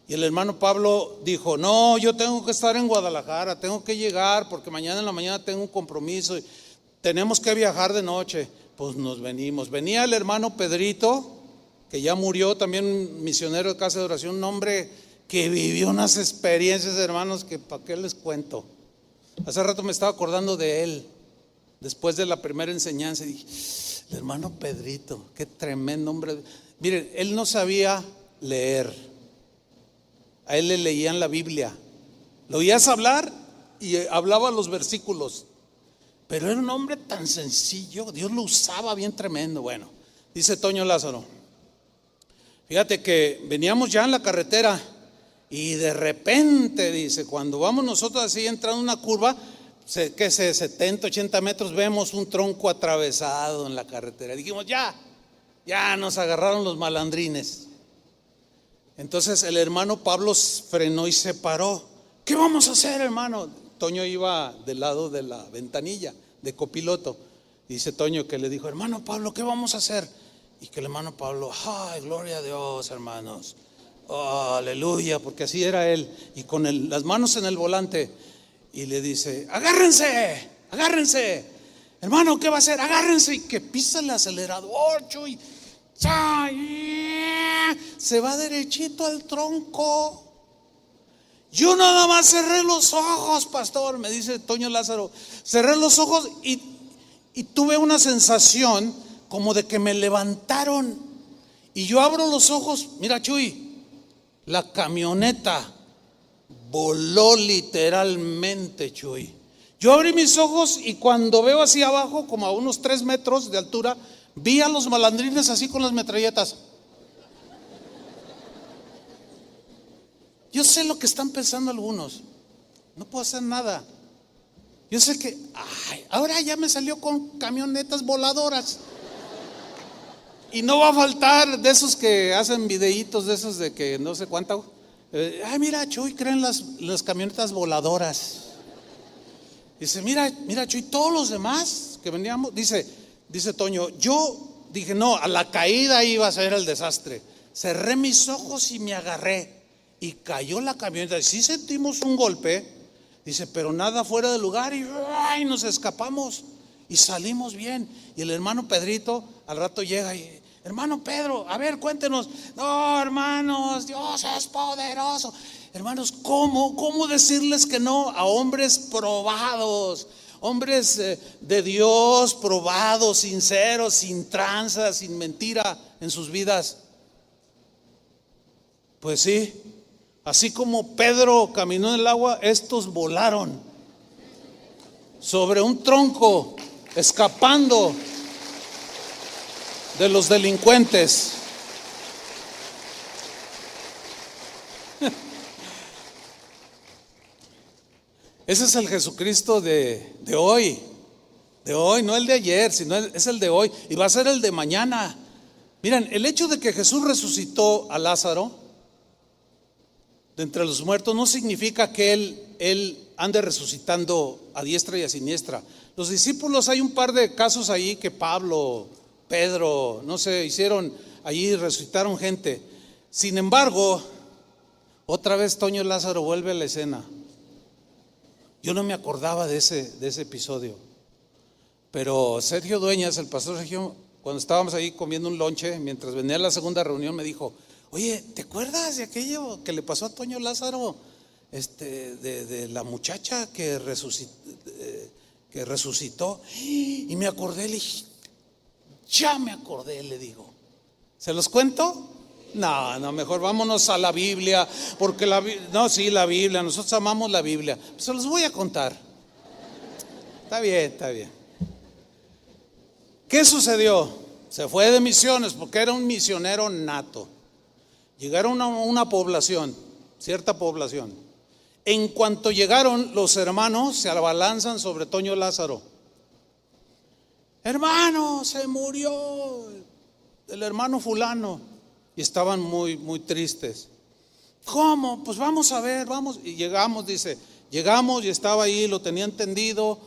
Y el hermano Pablo dijo, no, yo tengo que estar en Guadalajara, tengo que llegar porque mañana en la mañana tengo un compromiso y tenemos que viajar de noche. Pues nos venimos. Venía el hermano Pedrito, que ya murió, también un misionero de Casa de Oración, un hombre que vivió unas experiencias, hermanos, que para qué les cuento. Hace rato me estaba acordando de él, después de la primera enseñanza, y dije, el hermano Pedrito, qué tremendo hombre. Miren, él no sabía leer, a él le leían la Biblia, lo oías hablar y hablaba los versículos, pero era un hombre tan sencillo, Dios lo usaba bien tremendo. Bueno, dice Toño Lázaro, Fíjate que veníamos ya en la carretera y de repente, dice, cuando vamos nosotros así entrando en una curva, que sé, 70, 80 metros, vemos un tronco atravesado en la carretera. Dijimos, ya nos agarraron los malandrines. Entonces el hermano Pablo frenó y se paró. ¿Qué vamos a hacer, hermano? Toño iba del lado de la ventanilla, de copiloto. Dice Toño que le dijo, hermano Pablo, ¿qué vamos a hacer? Y que el hermano Pablo, ay, gloria a Dios, hermanos. Oh, aleluya, porque así era él. Y con las manos en el volante. Y le dice, agárrense. Hermano, ¿qué va a hacer? Agárrense. Y que pisa el acelerador, Chuy. Se va derechito al tronco. Yo nada más cerré los ojos, pastor, me dice Toño Lázaro. Cerré los ojos y tuve una sensación como de que me levantaron. Y yo abro los ojos, mira, Chuy, la camioneta voló literalmente, Chuy. Yo abrí mis ojos y cuando veo hacia abajo, como a unos 3 metros de altura, vi a los malandrines así con las metralletas. Yo sé lo que están pensando algunos. No puedo hacer nada. Yo sé que, ahora ya me salió con camionetas voladoras. Y no va a faltar de esos que hacen videitos de esos de que no sé cuánto. Mira, Chuy, creen las camionetas voladoras. Dice, mira, Chuy, todos los demás que veníamos, dice Toño, yo dije, no, a la caída iba a ser el desastre. Cerré mis ojos y me agarré. Y cayó la camioneta. Y sí sentimos un golpe. Dice, pero nada fuera de lugar. Y nos escapamos. Y salimos bien. Y el hermano Pedrito al rato llega y, hermano Pedro, a ver, cuéntenos. No, hermanos, Dios es poderoso. Hermanos, ¿cómo decirles que no a hombres probados? Hombres de Dios, probados, sinceros, sin tranza, sin mentira en sus vidas. Pues sí, así como Pedro caminó en el agua, estos volaron sobre un tronco, escapando de los delincuentes. Ese es el Jesucristo de hoy, no el de ayer, sino es el de hoy y va a ser el de mañana. Miren, el hecho de que Jesús resucitó a Lázaro de entre los muertos no significa que él ande resucitando a diestra y a siniestra. Los discípulos, hay un par de casos ahí que Pablo, Pedro, no sé, hicieron allí, resucitaron gente. Sin embargo, otra vez Toño Lázaro vuelve a la escena. Yo no me acordaba de ese episodio, pero Sergio Dueñas, el pastor Sergio, cuando estábamos ahí comiendo un lonche, mientras venía a la segunda reunión, me dijo, oye, ¿te acuerdas de aquello que le pasó a Toño Lázaro? De la muchacha que resucitó. Y me acordé, le dije, ya me acordé, le digo. ¿Se los cuento? No, mejor vámonos a la Biblia, porque la Biblia, nosotros amamos la Biblia. Se los voy a contar. Está bien. ¿Qué sucedió? Se fue de misiones porque era un misionero nato. Llegaron a una población, cierta población. En cuanto llegaron, los hermanos se abalanzan sobre Toño Lázaro. Hermano, se murió el hermano fulano. Y estaban muy, muy tristes. ¿Cómo? Pues vamos a ver, vamos. Y llegamos y estaba ahí, lo tenía entendido.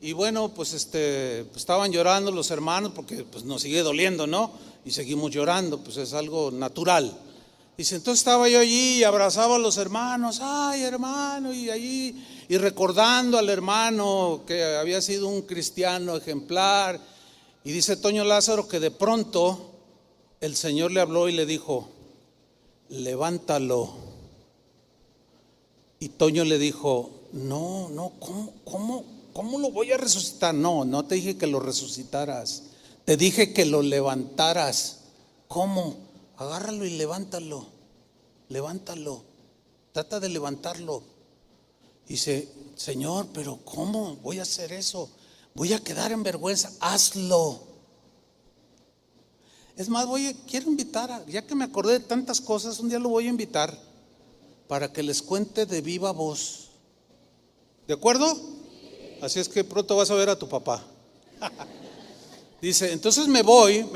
Y bueno, pues estaban llorando los hermanos porque pues nos sigue doliendo, ¿no? Y seguimos llorando, pues es algo natural. Dice, entonces estaba yo allí y abrazaba a los hermanos, ay hermano, y allí, y recordando al hermano que había sido un cristiano ejemplar. Y dice Toño Lázaro que de pronto el Señor le habló y le dijo, levántalo. Y Toño le dijo, no, ¿cómo lo voy a resucitar? No te dije que lo resucitaras, te dije que lo levantaras. ¿Cómo? Agárralo y levántalo, trata de levantarlo. Dice, Señor, pero ¿cómo voy a hacer eso? Voy a quedar en vergüenza, hazlo. Es más, quiero invitar, ya que me acordé de tantas cosas, un día lo voy a invitar para que les cuente de viva voz. ¿De acuerdo? Así es que pronto vas a ver a tu papá. Dice, entonces me voy,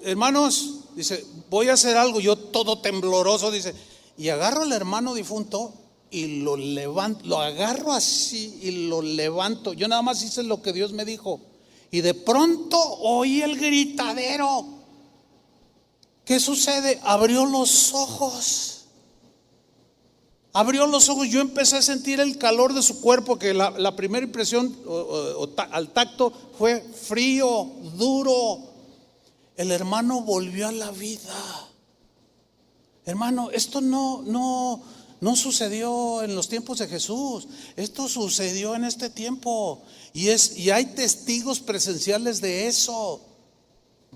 hermanos, dice, voy a hacer algo, yo todo tembloroso, dice, y agarro al hermano difunto y lo levanto, lo agarro así y lo levanto. Yo nada más hice lo que Dios me dijo. Y de pronto oí el gritadero. ¿Qué sucede? Abrió los ojos. Abrió los ojos, yo empecé a sentir el calor de su cuerpo, que la primera impresión al tacto fue frío, duro. El hermano volvió a la vida. Hermano, esto no sucedió en los tiempos de Jesús, esto sucedió en este tiempo y hay testigos presenciales de eso.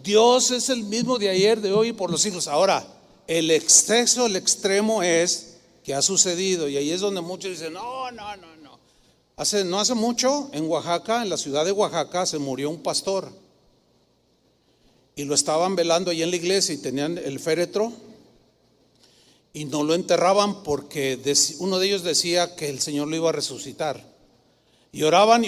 Dios es el mismo de ayer, de hoy y por los siglos. Ahora, el exceso, el extremo es que ha sucedido, y ahí es donde muchos dicen, no. No hace mucho en Oaxaca, en la ciudad de Oaxaca, se murió un pastor y lo estaban velando ahí en la iglesia y tenían el féretro y no lo enterraban porque uno de ellos decía que el Señor lo iba a resucitar, y oraban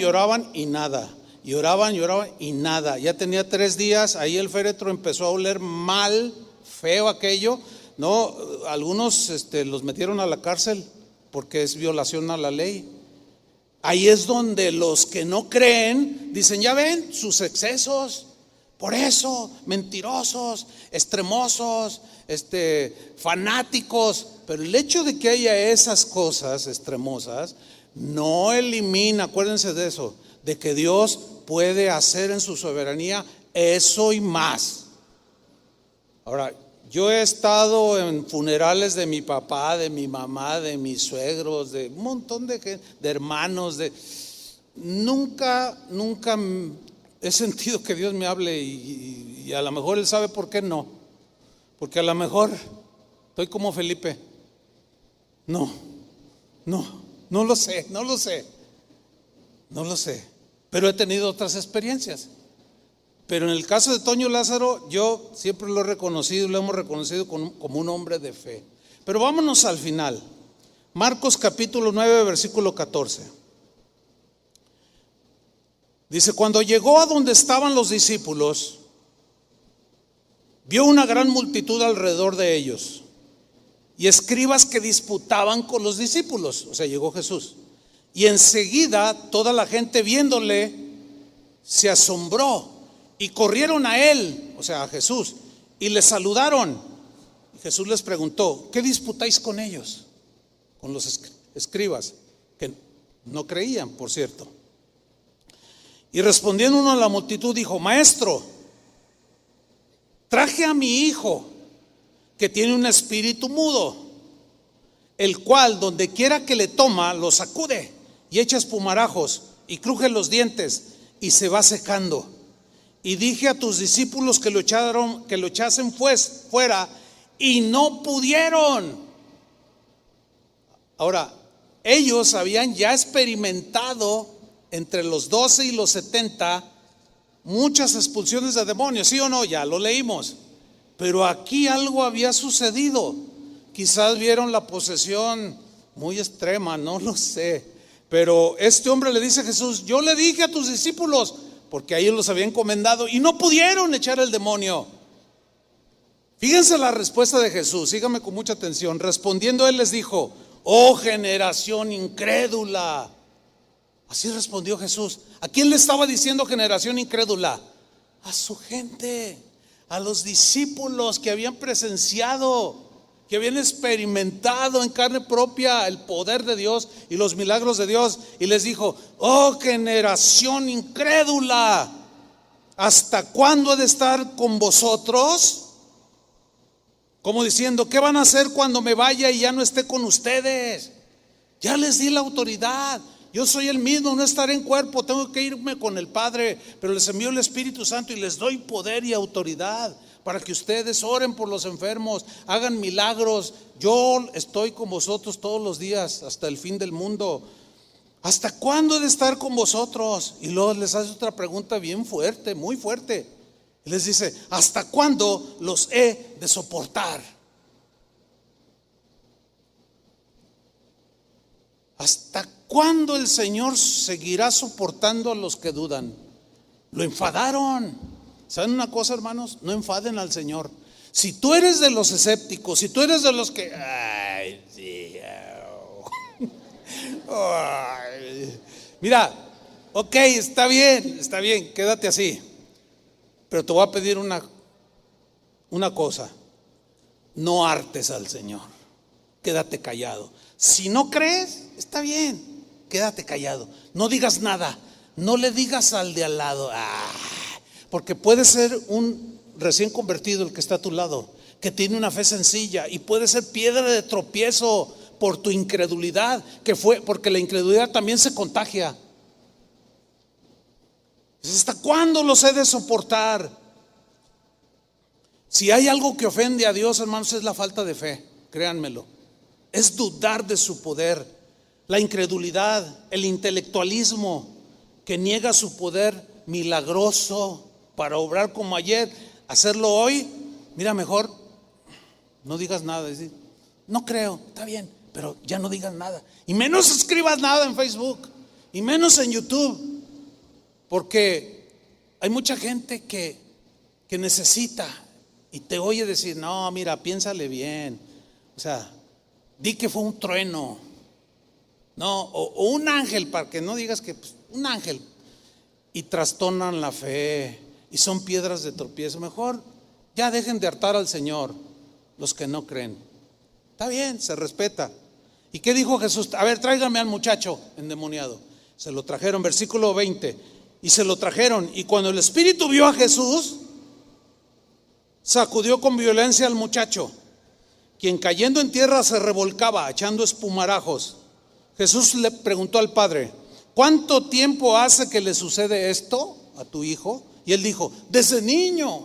y nada, y oraban y nada. Ya tenía 3 días, ahí el féretro empezó a oler mal, feo aquello. No, algunos los metieron a la cárcel porque es violación a la ley. Ahí es donde los que no creen dicen, ya ven sus excesos, por eso mentirosos, extremosos, fanáticos. Pero el hecho de que haya esas cosas extremosas no elimina, acuérdense de eso, de que Dios puede hacer en su soberanía eso y más. Ahora, yo he estado en funerales de mi papá, de mi mamá, de mis suegros, de un montón de gente, de hermanos. Nunca he sentido que Dios me hable y a lo mejor Él sabe por qué no. Porque a lo mejor estoy como Felipe. No lo sé. Pero he tenido otras experiencias. Pero en el caso de Toño Lázaro, yo siempre lo he reconocido, lo hemos reconocido como un hombre de fe. Pero vámonos al final. Marcos capítulo 9, versículo 14. Dice, cuando llegó a donde estaban los discípulos, vio una gran multitud alrededor de ellos y escribas que disputaban con los discípulos. O sea, llegó Jesús. Y enseguida toda la gente viéndole se asombró. Y corrieron a él, o sea a Jesús, y le saludaron. Y Jesús les preguntó, ¿qué disputáis con ellos? Con los escribas, que no creían, por cierto. Y respondiendo uno a la multitud dijo, maestro, traje a mi hijo que tiene un espíritu mudo, el cual donde quiera que le toma lo sacude y echa espumarajos y cruje los dientes y se va secando. Y dije a tus discípulos que lo echasen fuera y no pudieron. Ahora, ellos habían ya experimentado entre los 12 y los 70 muchas expulsiones de demonios, ¿sí o no? Ya lo leímos. Pero aquí algo había sucedido. Quizás vieron la posesión muy extrema, no lo sé. Pero este hombre le dice a Jesús, yo le dije a tus discípulos, porque a ellos los había encomendado y no pudieron echar el demonio. Fíjense la respuesta de Jesús, síganme con mucha atención. Respondiendo él les dijo, oh generación incrédula. Así respondió Jesús. ¿A quién le estaba diciendo generación incrédula? A su gente, a los discípulos que habían presenciado, que habían experimentado en carne propia el poder de Dios y los milagros de Dios. Y les dijo, oh generación incrédula, ¿hasta cuándo he de estar con vosotros? Como diciendo, ¿qué van a hacer cuando me vaya y ya no esté con ustedes? Ya les di la autoridad. Yo soy el mismo, no estaré en cuerpo, tengo que irme con el Padre, pero les envío el Espíritu Santo y les doy poder y autoridad para que ustedes oren por los enfermos, hagan milagros. Yo estoy con vosotros todos los días hasta el fin del mundo. ¿Hasta cuándo he de estar con vosotros? Y luego les hace otra pregunta bien fuerte, muy fuerte. Y les dice: ¿hasta cuándo los he de soportar? ¿Hasta cuándo el Señor seguirá soportando a los que dudan? Lo enfadaron. ¿Saben una cosa, hermanos? No enfaden al Señor. Si tú eres de los escépticos, si tú eres de los que ay, sí, ay, mira, ok, está bien, quédate así. Pero te voy a pedir una cosa: no hartes al Señor, quédate callado. Si no crees, está bien, quédate callado, no digas nada, no le digas al de al lado, porque puede ser un recién convertido el que está a tu lado, que tiene una fe sencilla, y puede ser piedra de tropiezo por tu incredulidad, porque la incredulidad también se contagia. ¿Hasta cuándo los he de soportar? Si hay algo que ofende a Dios, hermanos, es la falta de fe, créanmelo. Es dudar de su poder, la incredulidad, el intelectualismo que niega su poder milagroso para obrar como ayer, hacerlo hoy. Mira, mejor no digas nada, decir, no creo, está bien, pero ya no digas nada, y menos escribas nada en Facebook, y menos en YouTube. Porque hay mucha gente que necesita y te oye decir: no, mira, piénsale bien. O sea, di que fue un trueno, no, o un ángel, para que no digas que un ángel. Y trastornan la fe y son piedras de tropiezo. Mejor ya dejen de hartar al Señor los que no creen. Está bien, se respeta. ¿Y qué dijo Jesús? A ver, tráigame al muchacho endemoniado. Se lo trajeron, versículo 20. Y se lo trajeron, y cuando el espíritu vio a Jesús, sacudió con violencia al muchacho, quien cayendo en tierra se revolcaba, echando espumarajos. Jesús le preguntó al padre: ¿cuánto tiempo hace que le sucede esto a tu hijo? Y él dijo: desde niño,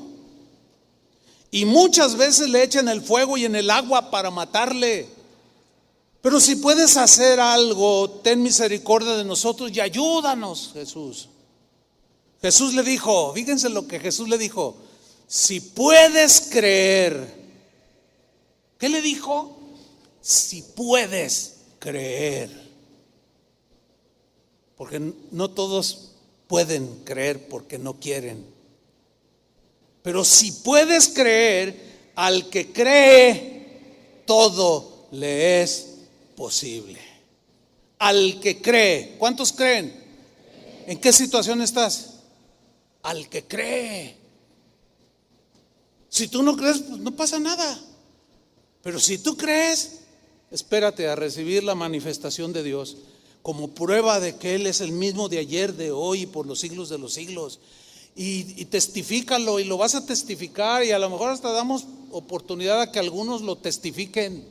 y muchas veces le echan el fuego y en el agua para matarle. Pero si puedes hacer algo, ten misericordia de nosotros y ayúdanos, Jesús. Jesús le dijo, fíjense lo que Jesús le dijo: si puedes creer. ¿Qué le dijo? Si puedes creer. Porque no todos pueden creer porque no quieren. Pero si puedes creer, al que cree, todo le es posible. Al que cree. ¿Cuántos creen? ¿En qué situación estás? Al que cree. Si tú no crees, pues no pasa nada. Pero si tú crees, espérate a recibir la manifestación de Dios como prueba de que Él es el mismo de ayer, de hoy y por los siglos de los siglos. Y testifícalo, y lo vas a testificar, y a lo mejor hasta damos oportunidad a que algunos lo testifiquen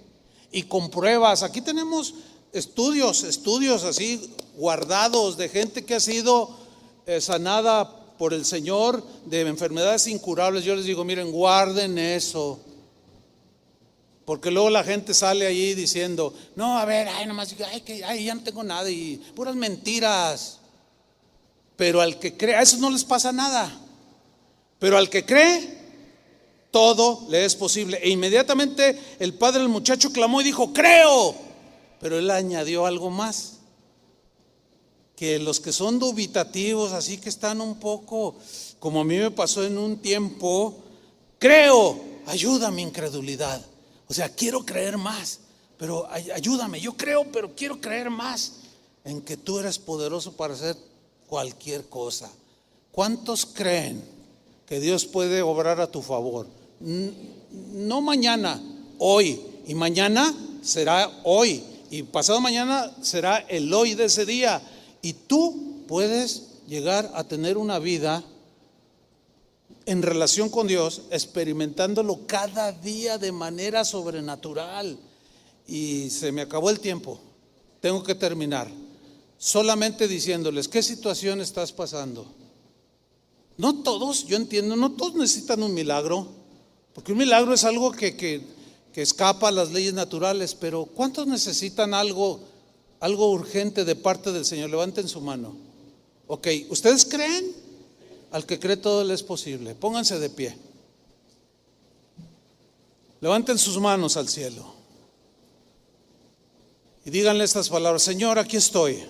y con pruebas. Aquí tenemos estudios así guardados de gente que ha sido sanada por el Señor de enfermedades incurables. Yo les digo, miren, guarden eso, porque luego la gente sale ahí diciendo: no, a ver, nomás, ya no tengo nada, y puras mentiras. Pero al que cree, a esos no les pasa nada. Pero al que cree, todo le es posible. E inmediatamente el padre del muchacho clamó y dijo: creo. Pero él añadió algo más, que los que son dubitativos, así que están un poco, como a mí me pasó en un tiempo: creo, ayuda a mi incredulidad. O sea, quiero creer más, pero ayúdame, yo creo, pero quiero creer más en que tú eres poderoso para hacer cualquier cosa. ¿Cuántos creen que Dios puede obrar a tu favor? No mañana, hoy. Y mañana será hoy, y pasado mañana será el hoy de ese día. Y tú puedes llegar a tener una vida en relación con Dios, experimentándolo cada día de manera sobrenatural. Y se me acabó el tiempo, tengo que terminar solamente diciéndoles: ¿qué situación estás pasando? No todos, yo entiendo, no todos necesitan un milagro, porque un milagro es algo que escapa a las leyes naturales. Pero ¿cuántos necesitan algo urgente de parte del Señor? Levanten su mano. Ok, ¿ustedes creen? Al que cree todo le es posible. Pónganse de pie. Levanten sus manos al cielo. Y díganle estas palabras: Señor, aquí estoy,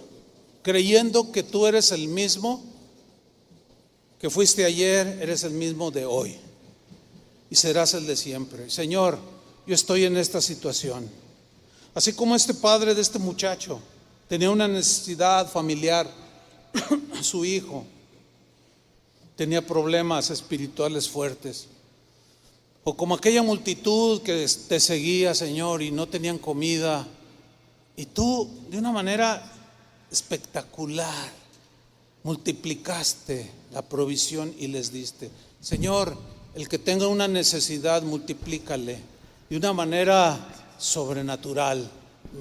creyendo que tú eres el mismo que fuiste ayer, eres el mismo de hoy y serás el de siempre. Señor, yo estoy en esta situación. Así como este padre de este muchacho tenía una necesidad familiar, su hijo tenía problemas espirituales fuertes, o como aquella multitud que te seguía, Señor, y no tenían comida, y tú de una manera espectacular multiplicaste la provisión y les diste. Señor, el que tenga una necesidad, multiplícale de una manera sobrenatural,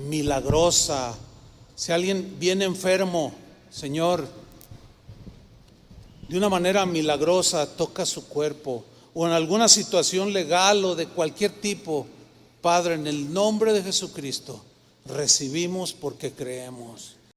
milagrosa. Si alguien viene enfermo, Señor, de una manera milagrosa toca su cuerpo, o en alguna situación legal o de cualquier tipo, Padre, en el nombre de Jesucristo recibimos porque creemos.